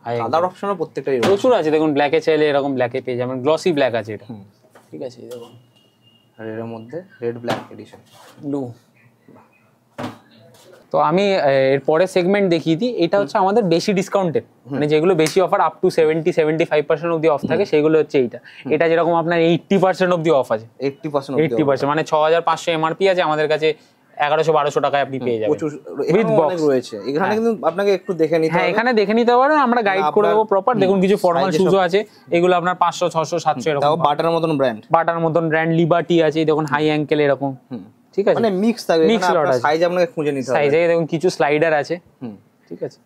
কালার অপশনও প্রত্যেকটাই প্রচুর আছে। দেখুন, ব্ল্যাকে চাইলে এরকম ব্ল্যাকে পেয়ে যাবেন, গ্লসি ব্ল্যাক আছে এটা। ঠিক আছে, এই দেখুন, রেডের মধ্যে রেড ব্ল্যাক এডিশন, ব্লু। তো আমি এর পরের সেগমেন্ট দেখিয়ে দিই। এটা হচ্ছে আমাদের বেশি ডিসকাউন্টেড, মানে যেগুলো বেশি অফার, আপ টু 70-75% অব্দি অফ থাকে, সেগুলো হচ্ছে এইটা। এটা যেরকম আপনার 80% অব্দি অফ আছে। 80%? 80%, মানে 6,500 এমআরপি আছে, আমাদের কাছে 1100-1200 টাকায় আপনি পেয়ে যাবেন প্রচুর with box রয়েছে এখানে, কিন্তু আপনাকে একটু দেখে নিতে হবে। হ্যাঁ এখানে দেখে নিতে পারেন, আমরা গাইড করে দেবো প্রপার। দেখুন কিছু ফর্মাল শুজও আছে, এগুলো আপনার 500, 600, 700 এরকম। তাও বাটার মতন ব্র্যান্ড, বাটার মতন ব্র্যান্ড। লিবার্টি আছে দেখুন, হাই অ্যাঙ্কেল এরকম, ঠিক আছে, মানে মিক্স থাকবে, Mix lot আছে। সাইজ আপনাকে খুঁজে নিতে হবে। সাইজে দেখুন কিছু স্লাইডার আছে, ঠিক আছে।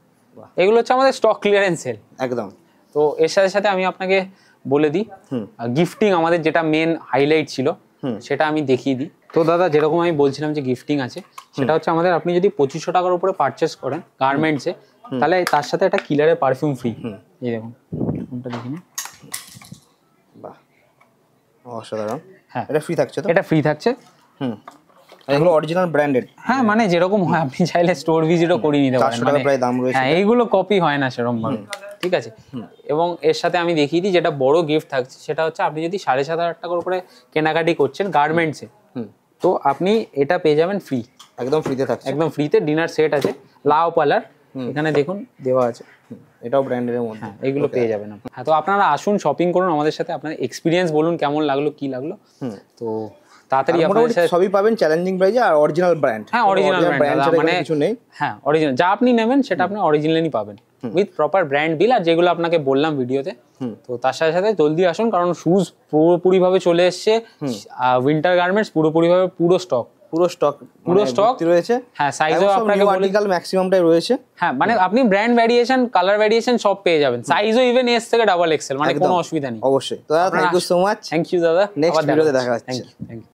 এগুলো হচ্ছে আমাদের স্টক ক্লিয়ারেন্স সেল একদম। তো এর সাথে সাথে আমি আপনাকে বলে দিই, গিফটিং আমাদের যেটা মেন হাইলাইট ছিল সেটা আমি দেখিয়ে দিই। তো দাদা যেরকম আমি বলছিলাম যে গিফটিং আছে, সেটা হচ্ছে আমাদের আপনি যদি 2500 টাকার উপরে পারচেস করেন গার্মেন্টসে, তাহলে তার সাথে একটা কিলারের পারফিউম ফ্রি। এই দেখুন কোনটা দেখিনি, বাহ অসাধারণ। হ্যাঁ এটা ফ্রি থাকছে তো? এটা ফ্রি থাকছে। এগুলো অরিজিনাল ব্র্যান্ডেড। হ্যাঁ মানে যেরকম হয় আপনি চাইলে স্টোর ভিজিটও করে নিতে পারেন, 400 টাকা প্রায় দাম রয়েছে। হ্যাঁ এইগুলো কপি হয় না সেরকম ভাবে, ঠিক আছে। এবং এর সাথে আমি দেখিয়ে দিই যেটা বড় গিফট থাকছে, সেটা হচ্ছে আপনি যদি 7,500 টাকার উপরে কেনাকাটি করছেন গার্মেন্টসে, তো আপনি এটা পেয়ে যাবেন ফ্রি, একদম ফ্রিতে থাকছে, একদম ফ্রিতে। ডিনার সেট আছে লাও পালার, এখানে দেখুন দেওয়া আছে, এটাও ব্র্যান্ডের মধ্যে। হ্যাঁ এগুলো পেয়ে যাবেন আপনি। হ্যাঁ তো আপনারা আসুন, শপিং করুন আমাদের সাথে, আপনার এক্সপিরিয়েন্স বলুন কেমন লাগলো কি লাগলো। তো তাড়াতাড়ি আপনাদের সাথে সবই পাবেন চ্যালেঞ্জিং প্রাইসে আর অরিজিনাল ব্র্যান্ড। হ্যাঁ অরিজিনাল ব্র্যান্ড, মানে কিছু নেই। হ্যাঁ অরিজিনাল যা আপনি নেবেন সেটা আপনি অরিজিনালি পাবেন উইথ প্রপার ব্র্যান্ড বিল, আর যেগুলো আপনাকে বললাম ভিডিওতে। তো তার সাথে সাথে জলদি আসুন, কারণ শুজ পুরোপুরি ভাবে চলে এসেছে, উইন্টার গার্মেন্টস পুরো স্টক রয়েছে। হ্যাঁ সাইজও আপনাকে আর্টিকেল ম্যাক্সিমামটাই রয়েছে। হ্যাঁ মানে আপনি ব্র্যান্ড ভ্যারিয়েশন, কালার ভ্যারিয়েশন সব পেয়ে যাবেন, সাইজও ইভেন এস থেকে ডাবল এক্সেল, মানে কোনো অসুবিধা নেই। অবশ্যই। তো দাদা thank you so much. Thank you দাদা, নেক্সট ভিডিওতে দেখা হচ্ছে। Thank you.